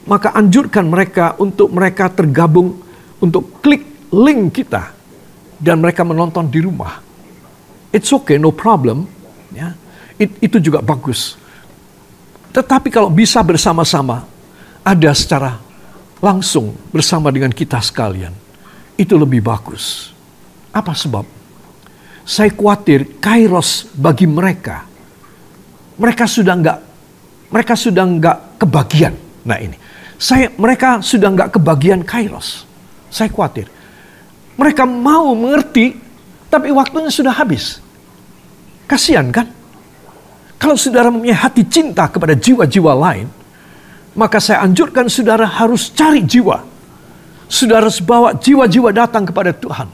Speaker 1: maka anjurkan mereka untuk mereka tergabung untuk klik link kita dan mereka menonton di rumah. It's okay, no problem. Ya, itu juga bagus. Tetapi kalau bisa bersama-sama, ada secara langsung bersama dengan kita sekalian, itu lebih bagus. Apa sebab? Saya khawatir kairos bagi mereka. Mereka sudah nggak kebagian. Nah ini, mereka sudah nggak kebagian kairos. Saya khawatir. Mereka mau mengerti, tapi waktunya sudah habis. Kasihan kan? Kalau saudara mempunyai hati cinta kepada jiwa-jiwa lain, maka saya anjurkan saudara harus cari jiwa. Saudara harus bawa jiwa-jiwa datang kepada Tuhan.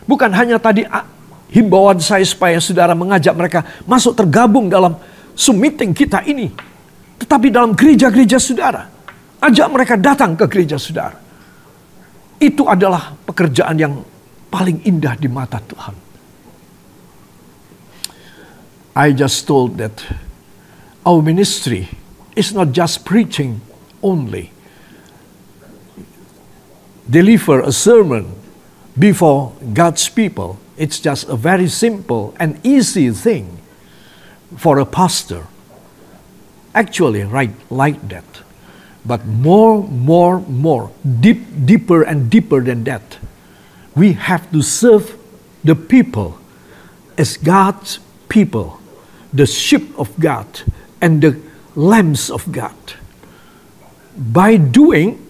Speaker 1: Bukan hanya tadi himbauan saya supaya saudara mengajak mereka masuk tergabung dalam Zoom meeting kita ini. Tetapi dalam gereja-gereja saudara. Ajak mereka datang ke gereja saudara. Itu adalah pekerjaan yang paling indah di mata Tuhan. I just told that our ministry is not just preaching only. Deliver a sermon before God's people. It's just a very simple and easy thing for a pastor. Actually, right like that. But more, deeper and deeper than that. We have to serve the people as God's people, the sheep of God and the lambs of God. By doing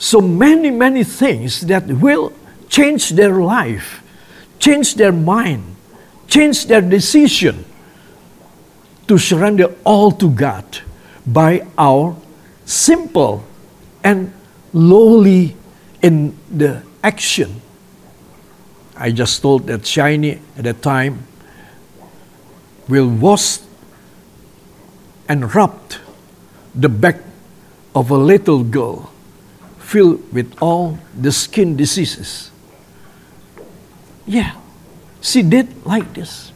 Speaker 1: so many things that will change their life, change their mind, change their decision to surrender all to God by our simple and lowly in the action. I just told that Shiny at that time will wash and rubbed the back of a little girl filled with all the skin diseases. Yeah, she did like this.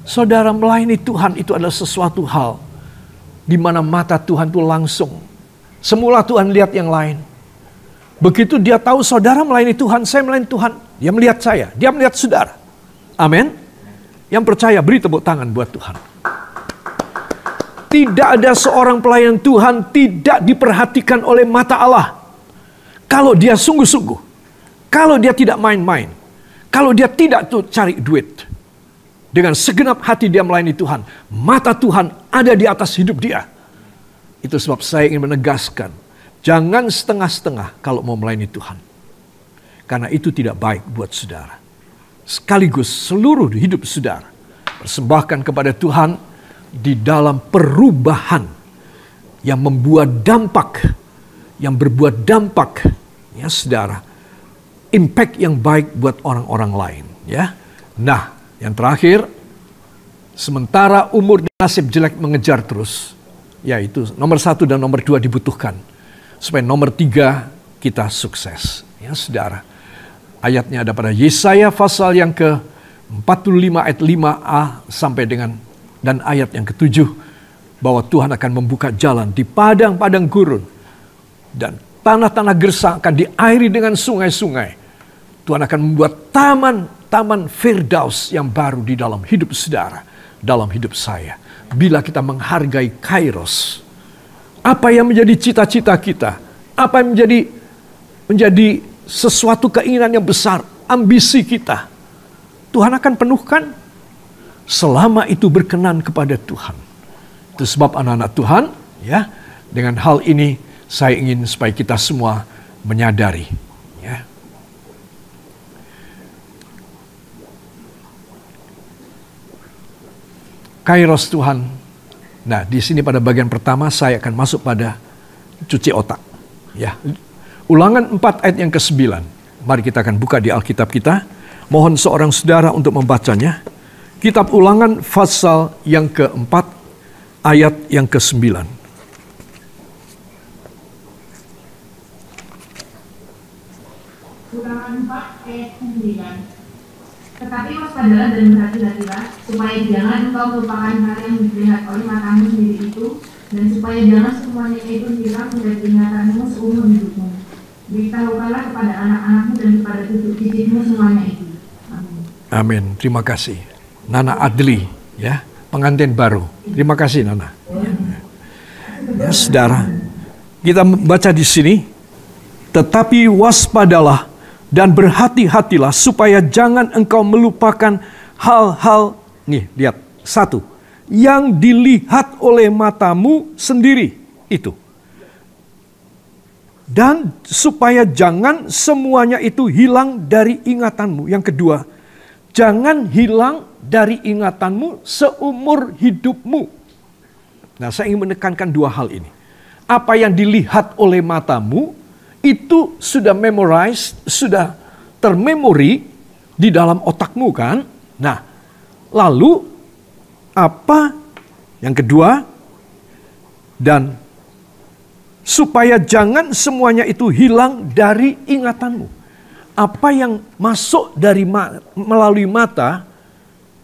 Speaker 1: Saudara, melayani Tuhan itu adalah sesuatu hal di mana mata Tuhan itu langsung. Semula Tuhan lihat yang lain. Begitu dia tahu saudara melayani Tuhan, saya melayani Tuhan, dia melihat saya, dia melihat saudara. Amin. Yang percaya beri tepuk tangan buat Tuhan. Tidak ada seorang pelayan Tuhan tidak diperhatikan oleh mata Allah. Kalau dia sungguh-sungguh. Kalau dia tidak main-main. Kalau dia tidak tuh cari duit. Dengan segenap hati dia melayani Tuhan. Mata Tuhan ada di atas hidup dia. Itu sebab saya ingin menegaskan. Jangan setengah-setengah kalau mau melayani Tuhan. Karena itu tidak baik buat saudara. Sekaligus seluruh hidup saudara. Persembahkan kepada Tuhan. Di dalam perubahan yang membuat dampak, yang berbuat dampak, ya saudara, impact yang baik buat orang-orang lain, ya. Nah, yang terakhir, sementara umur dan nasib jelek mengejar terus, yaitu nomor 1 dan nomor 2 dibutuhkan, supaya nomor 3 kita sukses, ya saudara. Ayatnya ada pada Yesaya pasal yang ke-45 ayat 5a sampai dengan dan ayat yang ke-7, bahwa Tuhan akan membuka jalan di padang-padang gurun. Dan tanah-tanah gersang akan diairi dengan sungai-sungai. Tuhan akan membuat taman-taman Firdaus yang baru di dalam hidup saudara. Dalam hidup saya. Bila kita menghargai kairos. Apa yang menjadi cita-cita kita. Apa yang menjadi sesuatu keinginan yang besar. Ambisi kita. Tuhan akan penuhkan. Selama itu berkenan kepada Tuhan. Itu sebab anak-anak Tuhan, ya, dengan hal ini saya ingin supaya kita semua menyadari, ya. Kairos Tuhan. Nah, di sini pada bagian pertama saya akan masuk pada cuci otak. Ya. Ulangan 4 ayat yang ke-9. Mari kita akan buka di Alkitab kita. Mohon seorang saudara untuk membacanya. Kitab Ulangan pasal yang ke-4 ayat yang ke-9.
Speaker 2: Ulangan 4 ayat 9. Tetapi waspadalah dan berhati-hatilah, supaya jangan engkau melupakan hal yang dilihat oleh matamu sendiri itu, dan supaya jangan semuanya itu hilang dari ingatanmu seumur hidupmu. Beritahukanlah kepada anak-anakmu dan kepada cucu-cucumu semuanya itu. Amin.
Speaker 1: Amin. Terima kasih. Nana Adli, ya, pengantin baru. Terima kasih, Nana. Ya, saudara, kita baca di sini, tetapi waspadalah dan berhati-hatilah supaya jangan engkau melupakan hal-hal, nih lihat, 1, yang dilihat oleh matamu sendiri itu. Dan supaya jangan semuanya itu hilang dari ingatanmu. Yang kedua, jangan hilang dari ingatanmu seumur hidupmu. Nah, saya ingin menekankan 2 hal ini. Apa yang dilihat oleh matamu itu sudah memorize, sudah termemori di dalam otakmu kan? Nah, lalu apa yang kedua? Dan supaya jangan semuanya itu hilang dari ingatanmu. Apa yang masuk dari melalui mata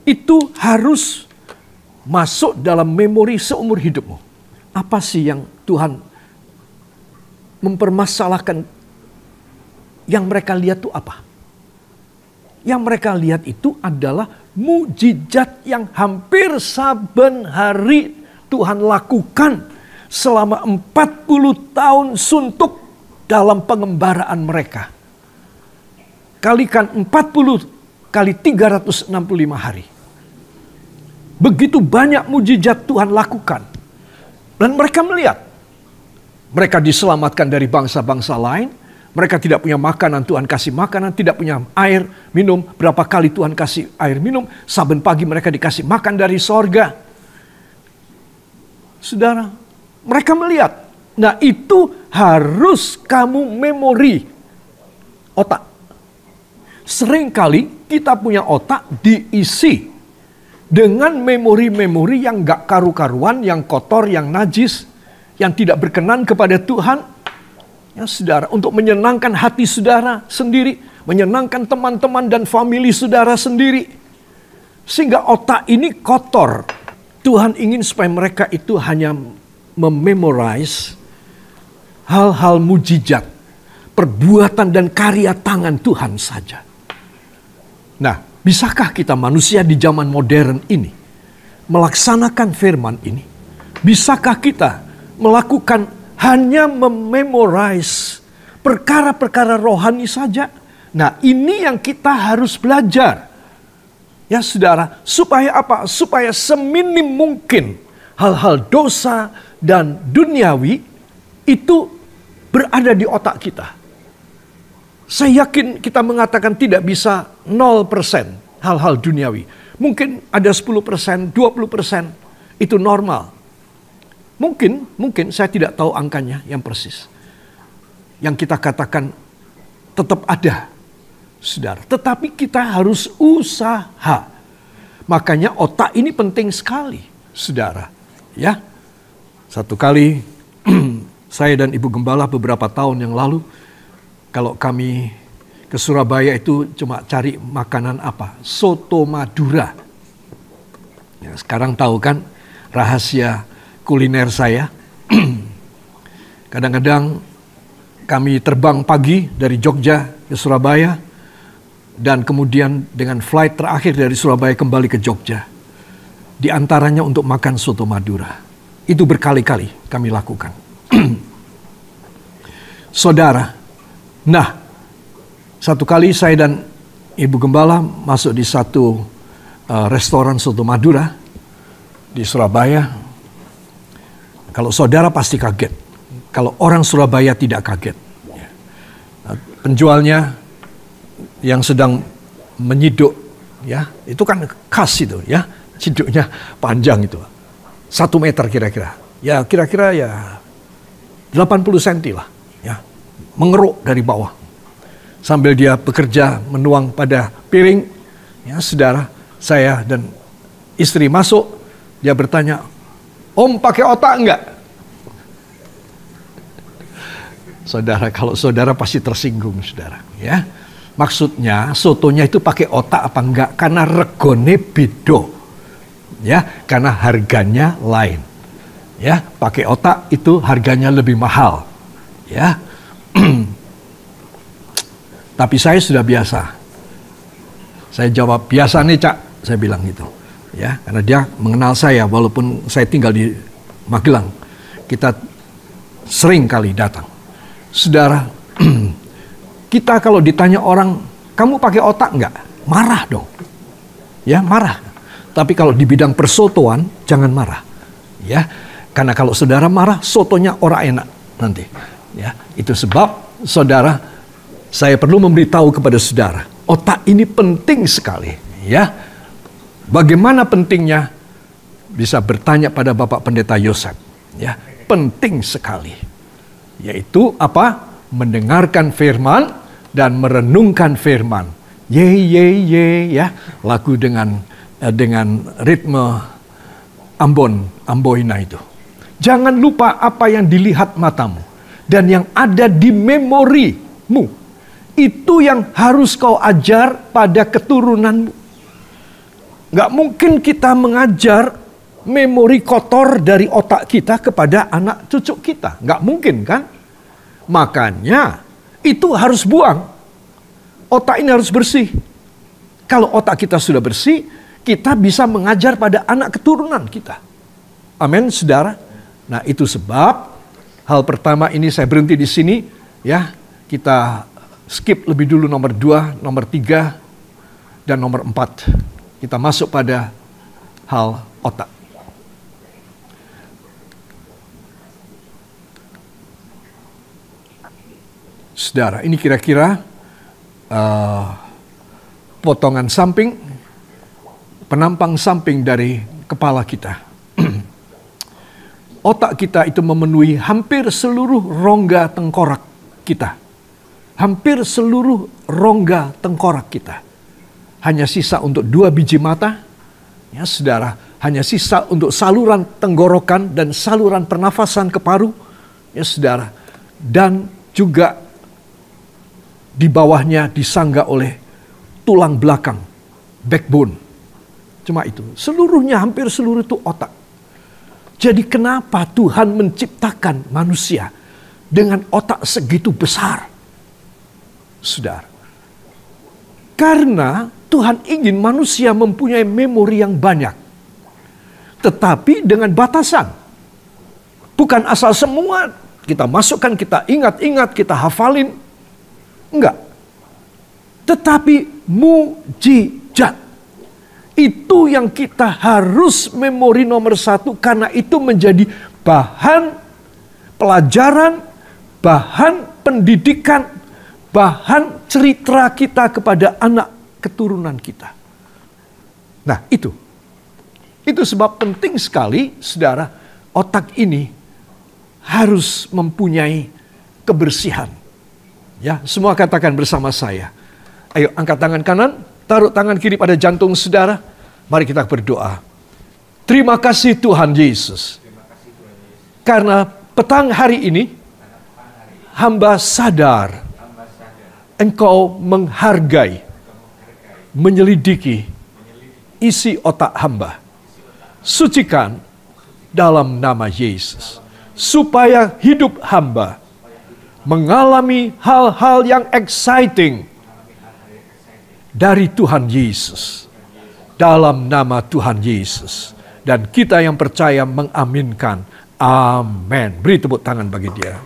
Speaker 1: itu harus masuk dalam memori seumur hidupmu. Apa sih yang Tuhan mempermasalahkan? Yang mereka lihat itu apa? Yang mereka lihat itu adalah mujizat yang hampir saben hari Tuhan lakukan selama 40 tahun suntuk dalam pengembaraan mereka. Kalikan 40 kali 365 hari. Begitu banyak mujizat Tuhan lakukan. Dan mereka melihat. Mereka diselamatkan dari bangsa-bangsa lain. Mereka tidak punya makanan, Tuhan kasih makanan. Tidak punya air minum. Berapa kali Tuhan kasih air minum. Saben pagi mereka dikasih makan dari sorga. Saudara, mereka melihat. Nah, itu harus kamu memori otak. Seringkali kita punya otak diisi dengan memori-memori yang gak karu-karuan, yang kotor, yang najis, yang tidak berkenan kepada Tuhan. Ya, saudara, untuk menyenangkan hati saudara sendiri, menyenangkan teman-teman dan famili saudara sendiri. Sehingga otak ini kotor. Tuhan ingin supaya mereka itu hanya mememorize hal-hal mujizat, perbuatan dan karya tangan Tuhan saja. Nah, bisakah kita manusia di zaman modern ini melaksanakan firman ini? Bisakah kita melakukan hanya mememorize perkara-perkara rohani saja? Nah, ini yang kita harus belajar. Ya saudara, supaya apa? Supaya seminim mungkin hal-hal dosa dan duniawi itu berada di otak kita. Saya yakin kita mengatakan tidak bisa 0% hal-hal duniawi. Mungkin ada 10%, 20% itu normal. Mungkin saya tidak tahu angkanya yang persis. Yang kita katakan tetap ada, saudara. Tetapi kita harus usaha. Makanya otak ini penting sekali, saudara. Ya, satu kali saya dan Ibu Gembala beberapa tahun yang lalu, kalau kami ke Surabaya itu cuma cari makanan apa? Soto Madura. Ya, sekarang tahu kan rahasia kuliner saya. Kadang-kadang kami terbang pagi dari Jogja ke Surabaya. Dan kemudian dengan flight terakhir dari Surabaya kembali ke Jogja. Di antaranya untuk makan soto Madura. Itu berkali-kali kami lakukan. Saudara, nah, satu kali saya dan Ibu Gembala masuk di satu restoran soto Madura di Surabaya. Kalau saudara pasti kaget. kalau orang Surabaya tidak kaget. Penjualnya yang sedang menyiduk, ya, itu kan khas itu, ya, ciduknya panjang itu, 1 meter kira-kira, ya kira-kira ya 80 cm lah, ya, mengeruk dari bawah, sambil dia bekerja menuang pada piring, ya saudara, saya dan istri masuk, dia bertanya, "Om pakai otak enggak?" Saudara, kalau saudara pasti tersinggung, saudara, ya. Maksudnya sotonya itu pakai otak apa enggak? Karena regone bedo, ya, karena harganya lain, ya. Pakai otak itu harganya lebih mahal, ya. Tapi saya sudah biasa. Saya jawab, "Biasa nih, Cak," saya bilang gitu, ya, karena dia mengenal saya walaupun saya tinggal di Magelang. Kita sering kali datang. Saudara, kita kalau ditanya orang, "Kamu pakai otak enggak?" Marah dong. Ya, marah. Tapi kalau di bidang persotoan, jangan marah. Ya, karena kalau saudara marah, sotonya orang enak nanti. Ya, itu sebab saudara, saya perlu memberitahu kepada saudara, otak ini penting sekali. Ya, bagaimana pentingnya? Bisa bertanya pada Bapak Pendeta Yosef. Ya, penting sekali. Yaitu apa? Mendengarkan firman dan merenungkan firman. Ye ye ye, ya, lagu dengan ritme Amboina itu. Jangan lupa apa yang dilihat matamu dan yang ada di memorimu. Itu yang harus kau ajar pada keturunanmu. Gak mungkin kita mengajar memori kotor dari otak kita kepada anak cucu kita. Gak mungkin kan? Makanya itu harus buang. Otak ini harus bersih. Kalau otak kita sudah bersih, kita bisa mengajar pada anak keturunan kita. Amin, saudara. Nah, itu sebab hal pertama ini saya berhenti di sini, ya. Kita skip lebih dulu nomor 2, nomor 3, dan nomor 4. Kita masuk pada hal otak. Saudara, ini kira-kira potongan samping, penampang samping dari kepala kita. Otak kita itu memenuhi hampir seluruh rongga tengkorak kita. Hampir seluruh rongga tengkorak kita. Hanya sisa untuk 2 biji mata, ya saudara, hanya sisa untuk saluran tenggorokan dan saluran pernafasan ke paru, ya saudara, dan juga di bawahnya disangga oleh tulang belakang, backbone. Cuma itu. Seluruhnya, hampir seluruh itu otak. Jadi kenapa Tuhan menciptakan manusia dengan otak segitu besar? Saudara. Karena Tuhan ingin manusia mempunyai memori yang banyak. Tetapi dengan batasan. Bukan asal semua kita masukkan, kita ingat-ingat, kita hafalin. Enggak. Tetapi mujizat. Itu yang kita harus memori nomor 1. Karena itu menjadi bahan pelajaran, bahan pendidikan, bahan cerita kita kepada anak keturunan kita. Nah, itu. Itu sebab penting sekali, saudara, otak ini harus mempunyai kebersihan. Ya, semua katakan bersama saya. Ayo, angkat tangan kanan, taruh tangan kiri pada jantung saudara. Mari kita berdoa. Terima kasih Tuhan Yesus. Karena petang hari ini, hamba sadar Engkau menghargai, menyelidiki isi otak hamba. Sucikan dalam nama Yesus. Supaya hidup hamba mengalami hal-hal yang exciting dari Tuhan Yesus. Dalam nama Tuhan Yesus. Dan kita yang percaya mengaminkan. Amin. Beri tepuk tangan bagi dia.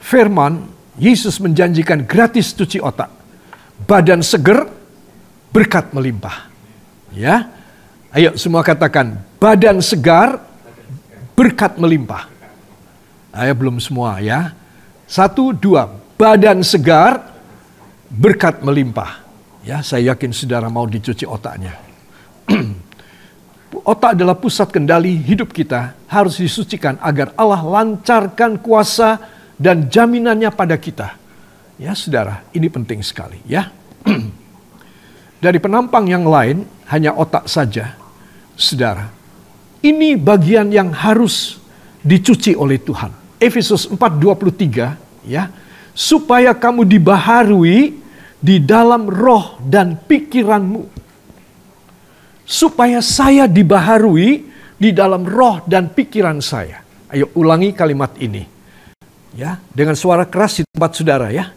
Speaker 1: Firman, Yesus menjanjikan gratis cuci otak. Badan seger, berkat melimpah. Ya, ayo semua katakan, badan segar, berkat melimpah. Belum semua ya. 1, 2, badan segar, berkat melimpah. Ya, saya yakin saudara mau dicuci otaknya. Otak adalah pusat kendali hidup kita, harus disucikan agar Allah lancarkan kuasa dan jaminannya pada kita. Ya, saudara, ini penting sekali ya. Dari penampang yang lain, hanya otak saja, saudara. Ini bagian yang harus dicuci oleh Tuhan. Efesus 4:23 ya, supaya kamu dibaharui di dalam roh dan pikiranmu. Supaya saya dibaharui di dalam roh dan pikiran saya. Ayo ulangi kalimat ini. Ya, dengan suara keras di tempat saudara ya.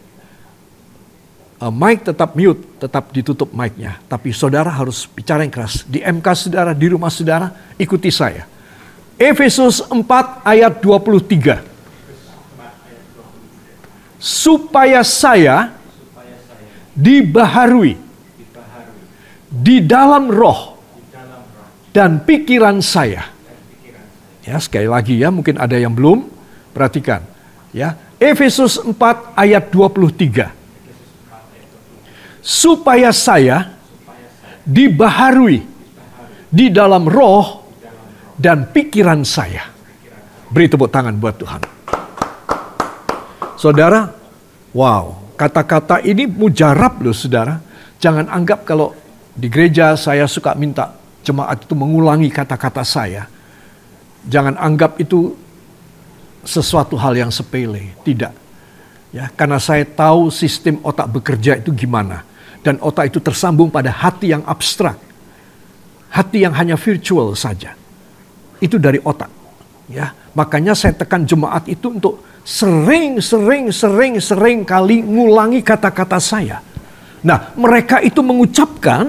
Speaker 1: Mic tetap mute, tetap ditutup mic-nya. Tapi saudara harus bicara yang keras. Di MK saudara, di rumah saudara, ikuti saya. Efesus 4 ayat 23. Supaya saya dibaharui di dalam roh dan pikiran saya. Ya, sekali lagi ya, mungkin ada yang belum perhatikan. Ya, Efesus 4 ayat 23. Supaya saya dibaharui di dalam roh dan pikiran saya. Beri tepuk tangan buat Tuhan. Saudara, wow. Kata-kata ini mujarab loh saudara. Jangan anggap kalau di gereja saya suka minta jemaat itu mengulangi kata-kata saya. Jangan anggap itu sesuatu hal yang sepele. Tidak. Ya, karena saya tahu sistem otak bekerja itu gimana. Dan otak itu tersambung pada hati yang abstrak. Hati yang hanya virtual saja. Itu dari otak. Ya, makanya saya tekan jemaat itu untuk sering kali ngulangi kata-kata saya. Nah, mereka itu mengucapkan,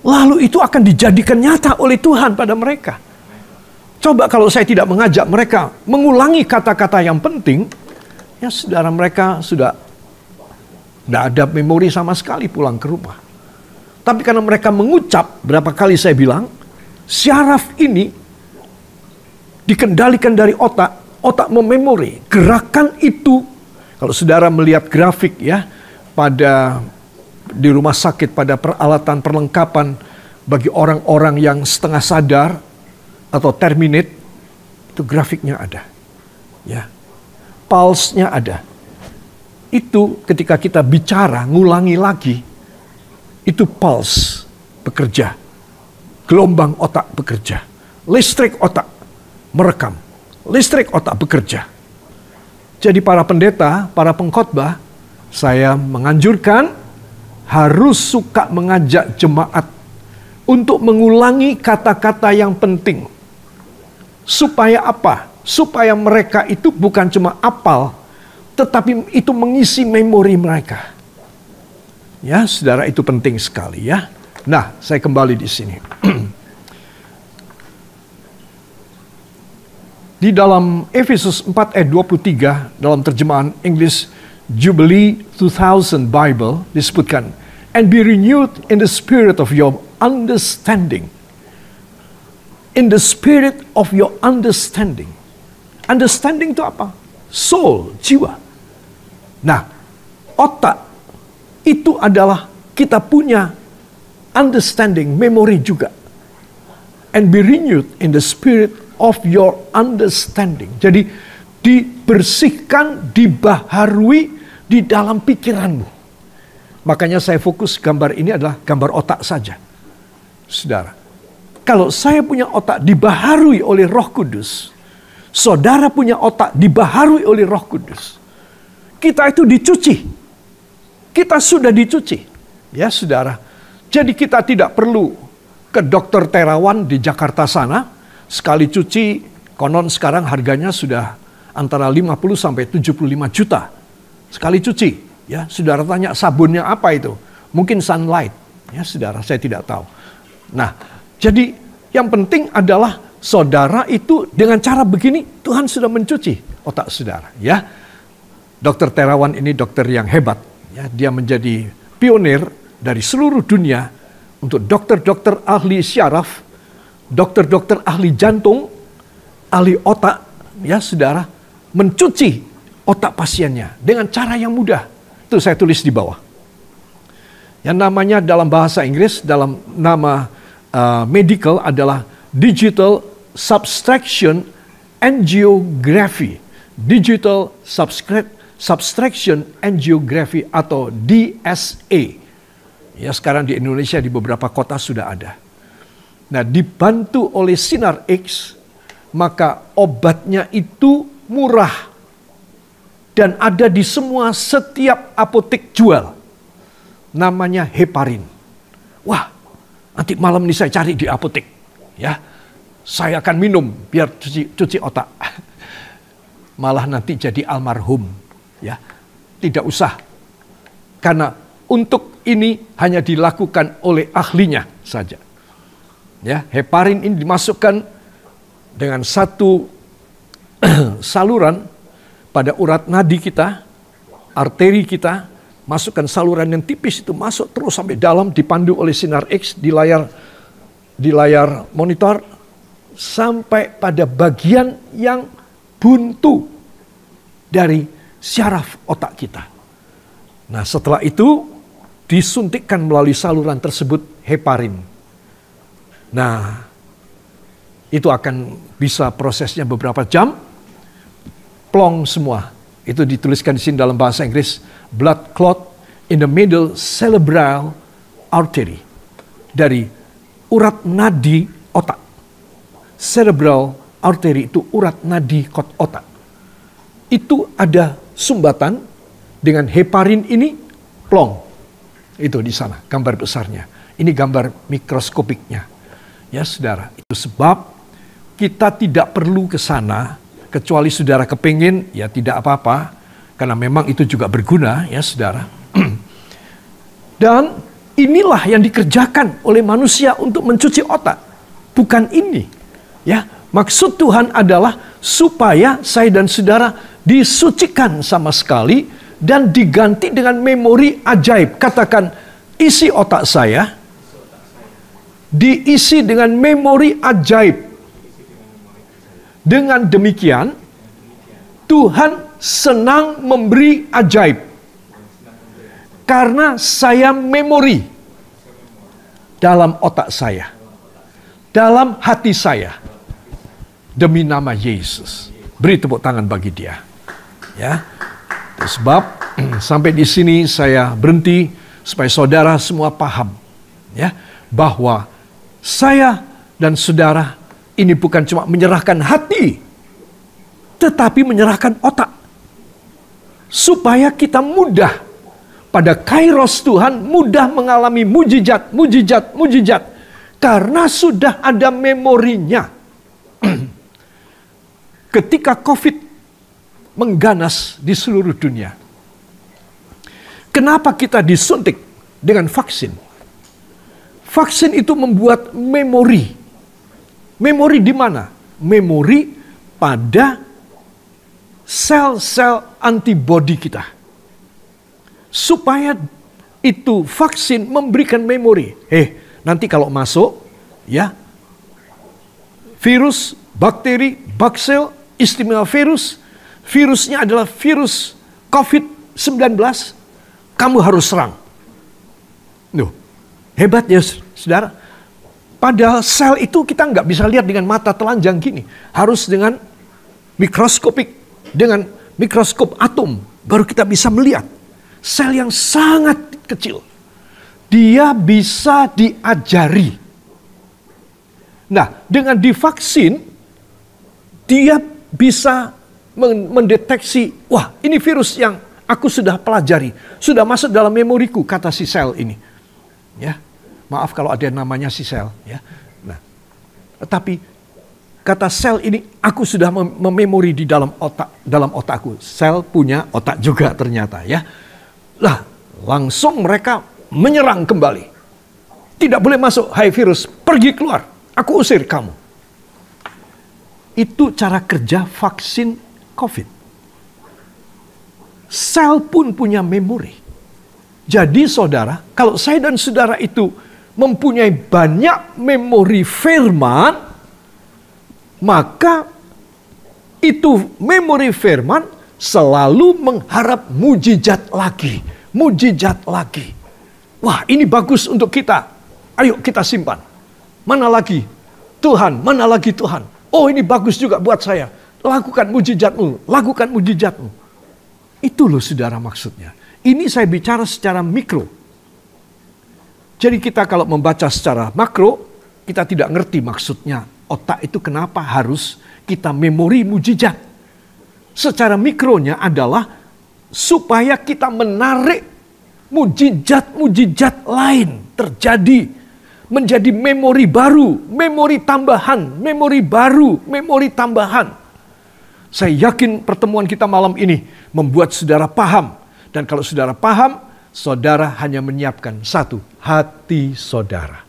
Speaker 1: lalu itu akan dijadikan nyata oleh Tuhan pada mereka. Coba kalau saya tidak mengajak mereka mengulangi kata-kata yang penting, ya saudara, mereka sudah tidak ada memori sama sekali pulang ke rumah. Tapi karena mereka mengucap, berapa kali saya bilang, syaraf ini dikendalikan dari otak. Otak mememori, gerakan itu, kalau saudara melihat grafik ya, di rumah sakit, pada peralatan perlengkapan bagi orang-orang yang setengah sadar atau terminate, itu grafiknya ada. Ya. Pulse-nya ada. Itu ketika kita bicara, ngulangi lagi, itu pulse bekerja. Gelombang otak bekerja. Listrik otak merekam. Listrik otak bekerja. Jadi para pendeta, para pengkhotbah, saya menganjurkan harus suka mengajak jemaat untuk mengulangi kata-kata yang penting. Supaya apa? Supaya mereka itu bukan cuma apal, tetapi itu mengisi memori mereka. Ya, saudara, itu penting sekali ya. Nah, saya kembali di sini. Di dalam Efesus 4 ayat 23 dalam terjemahan English Jubilee 2000 Bible disebutkan, and be renewed in the spirit of your understanding. In the spirit of your understanding. Understanding itu apa? Soul, jiwa. Nah, otak itu adalah kita punya understanding, memori juga. And be renewed in the spirit of your understanding. Jadi dibersihkan, dibaharui di dalam pikiranmu. Makanya saya fokus gambar ini adalah gambar otak saja. Saudara, kalau saya punya otak dibaharui oleh Roh Kudus, saudara punya otak dibaharui oleh Roh Kudus, kita itu dicuci. Kita sudah dicuci. Ya saudara. Jadi kita tidak perlu ke dokter terawan di Jakarta sana. Sekali cuci, konon sekarang harganya sudah antara 50 sampai 75 juta. Sekali cuci, ya, saudara tanya sabunnya apa itu? Mungkin Sunlight, ya saudara, saya tidak tahu. Nah, jadi yang penting adalah saudara itu dengan cara begini, Tuhan sudah mencuci otak saudara, ya. Dokter terawan ini dokter yang hebat, ya, dia menjadi pionir dari seluruh dunia untuk dokter-dokter ahli syaraf, dokter-dokter ahli jantung, ahli otak, ya saudara, mencuci otak pasiennya dengan cara yang mudah. Itu saya tulis di bawah. Yang namanya dalam bahasa Inggris, dalam nama medical adalah Digital Subtraction Angiography. Digital Subtraction Angiography atau DSA. Ya, sekarang di Indonesia di beberapa kota sudah ada. Nah, dibantu oleh sinar X, maka obatnya itu murah dan ada di setiap apotek jual. Namanya heparin. Wah, nanti malam ini saya cari di apotek. Ya, saya akan minum biar cuci otak. Malah nanti jadi almarhum. Ya, tidak usah. Karena untuk ini hanya dilakukan oleh ahlinya saja. Ya, heparin ini dimasukkan dengan satu saluran pada urat nadi kita, arteri kita, masukkan saluran yang tipis itu masuk terus sampai dalam, dipandu oleh sinar X di layar monitor sampai pada bagian yang buntu dari syaraf otak kita. Nah, setelah itu disuntikkan melalui saluran tersebut heparin. Nah, itu akan bisa prosesnya beberapa jam, plong semua. Itu dituliskan di sini dalam bahasa Inggris, blood clot in the middle cerebral artery. Dari urat nadi otak. Cerebral artery itu urat nadi otak. Itu ada sumbatan dengan heparin ini, plong. Itu di sana, gambar besarnya. Ini gambar mikroskopiknya. Ya saudara, itu sebab kita tidak perlu ke sana, kecuali saudara kepingin, ya tidak apa-apa. Karena memang itu juga berguna, ya saudara. Dan inilah yang dikerjakan oleh manusia untuk mencuci otak. Bukan ini. Ya, maksud Tuhan adalah supaya saya dan saudara disucikan sama sekali dan diganti dengan memori ajaib. Katakan, isi otak saya diisi dengan memori ajaib. Dengan demikian, Tuhan senang memberi ajaib. Karena saya memori dalam otak saya, dalam hati saya, demi nama Yesus. Beri tepuk tangan bagi dia. Ya, sebab sampai di sini saya berhenti supaya saudara semua paham, ya, bahwa saya dan saudara ini bukan cuma menyerahkan hati, tetapi menyerahkan otak. Supaya kita mudah pada kairos Tuhan, mudah mengalami mujizat. Karena sudah ada memorinya. Ketika COVID mengganas di seluruh dunia, kenapa kita disuntik dengan vaksin? Vaksin itu membuat memori. Memori di mana? Memori pada sel-sel antibodi kita. Supaya itu vaksin memberikan memori. Nanti kalau masuk, ya, virus, bakteri, baksel, istimewa virus, virusnya adalah virus COVID-19, kamu harus serang. Hebatnya saudara, padahal sel itu kita nggak bisa lihat dengan mata telanjang gini. Harus dengan mikroskopik, dengan mikroskop atom, baru kita bisa melihat. Sel yang sangat kecil. Dia bisa diajari. Nah, dengan divaksin, dia bisa mendeteksi, wah ini virus yang aku sudah pelajari. Sudah masuk dalam memoriku, kata si sel ini. Ya. Maaf kalau ada namanya si sel, ya. Nah, tetapi kata sel ini aku sudah mememori di dalam otakku. Sel punya otak juga ternyata, ya. Lah, langsung mereka menyerang kembali. Tidak boleh masuk, hai virus, pergi keluar. Aku usir kamu. Itu cara kerja vaksin COVID. Sel pun punya memori. Jadi saudara, kalau saya dan saudara itu mempunyai banyak memori firman, maka itu memori firman selalu mengharap mujizat lagi. Mujizat lagi. Wah, ini bagus untuk kita. Ayo kita simpan. Mana lagi? Tuhan, mana lagi Tuhan? Oh, ini bagus juga buat saya. Lakukan mujizatmu, lakukan mujizatmu. Itu loh saudara maksudnya. Ini saya bicara secara mikro. Jadi kita kalau membaca secara makro, kita tidak ngerti maksudnya. Otak itu kenapa harus kita memori mujizat. Secara mikronya adalah supaya kita menarik mujizat-mujizat lain terjadi. Menjadi memori baru, memori tambahan, memori baru, memori tambahan. Saya yakin pertemuan kita malam ini membuat saudara paham. Dan kalau saudara paham, saudara hanya menyiapkan satu, hati saudara.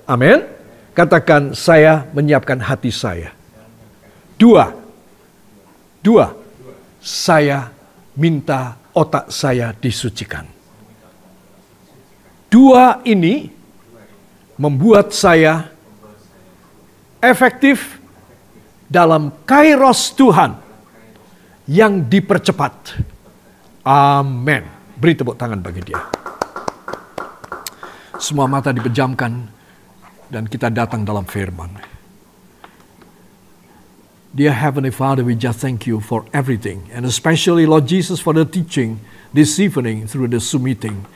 Speaker 1: Amin. Katakan, saya menyiapkan hati saya. Dua, saya minta otak saya disucikan. Dua ini membuat saya efektif dalam kairos Tuhan yang dipercepat. Amin. Beri tepuk tangan bagi dia. Semua mata dipejamkan dan kita datang dalam firman. Dear Heavenly Father, we just thank you for everything. And especially, Lord Jesus, for the teaching this evening through the Zoom meeting.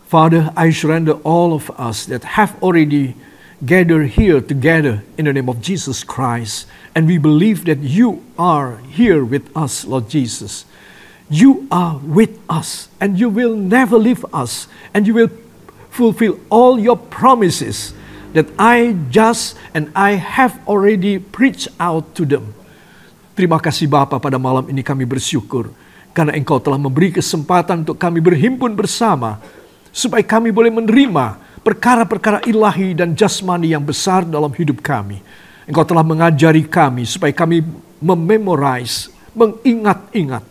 Speaker 1: Father, I surrender all of us that have already gathered here together in the name of Jesus Christ. And we believe that you are here with us, Lord Jesus. You are with us, and you will never leave us, and you will fulfill all your promises that I have already preached out to them. Terima kasih Bapa, pada malam ini kami bersyukur karena Engkau telah memberi kesempatan untuk kami berhimpun bersama supaya kami boleh menerima perkara-perkara ilahi dan jasmani yang besar dalam hidup kami. Engkau telah mengajari kami supaya kami mememorize, mengingat-ingat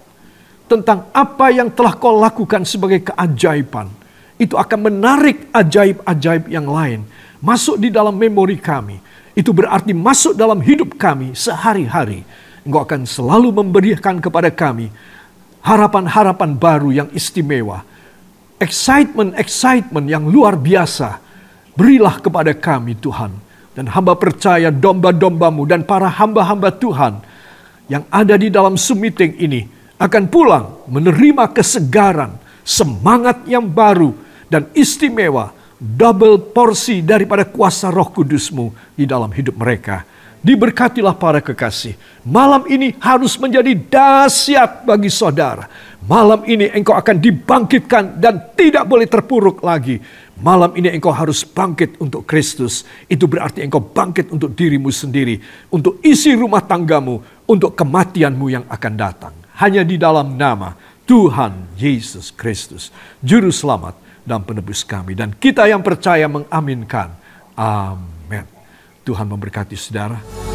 Speaker 1: tentang apa yang telah Kau lakukan sebagai keajaiban. Itu akan menarik ajaib-ajaib yang lain masuk di dalam memori kami. Itu berarti masuk dalam hidup kami sehari-hari. Engkau akan selalu memberikan kepada kami harapan-harapan baru yang istimewa. Excitement yang luar biasa. Berilah kepada kami Tuhan. Dan hamba percaya domba-dombamu dan para hamba-hamba Tuhan yang ada di dalam Zoom meeting ini akan pulang menerima kesegaran, semangat yang baru dan istimewa, double porsi daripada kuasa Roh Kudus-Mu di dalam hidup mereka. Diberkatilah para kekasih. Malam ini harus menjadi dahsyat bagi saudara. Malam ini engkau akan dibangkitkan dan tidak boleh terpuruk lagi. Malam ini engkau harus bangkit untuk Kristus. Itu berarti engkau bangkit untuk dirimu sendiri, untuk isi rumah tanggamu, untuk kematianmu yang akan datang. Hanya di dalam nama Tuhan Yesus Kristus, Juru Selamat dan Penebus kami. Dan kita yang percaya mengaminkan. Amin. Tuhan memberkati saudara.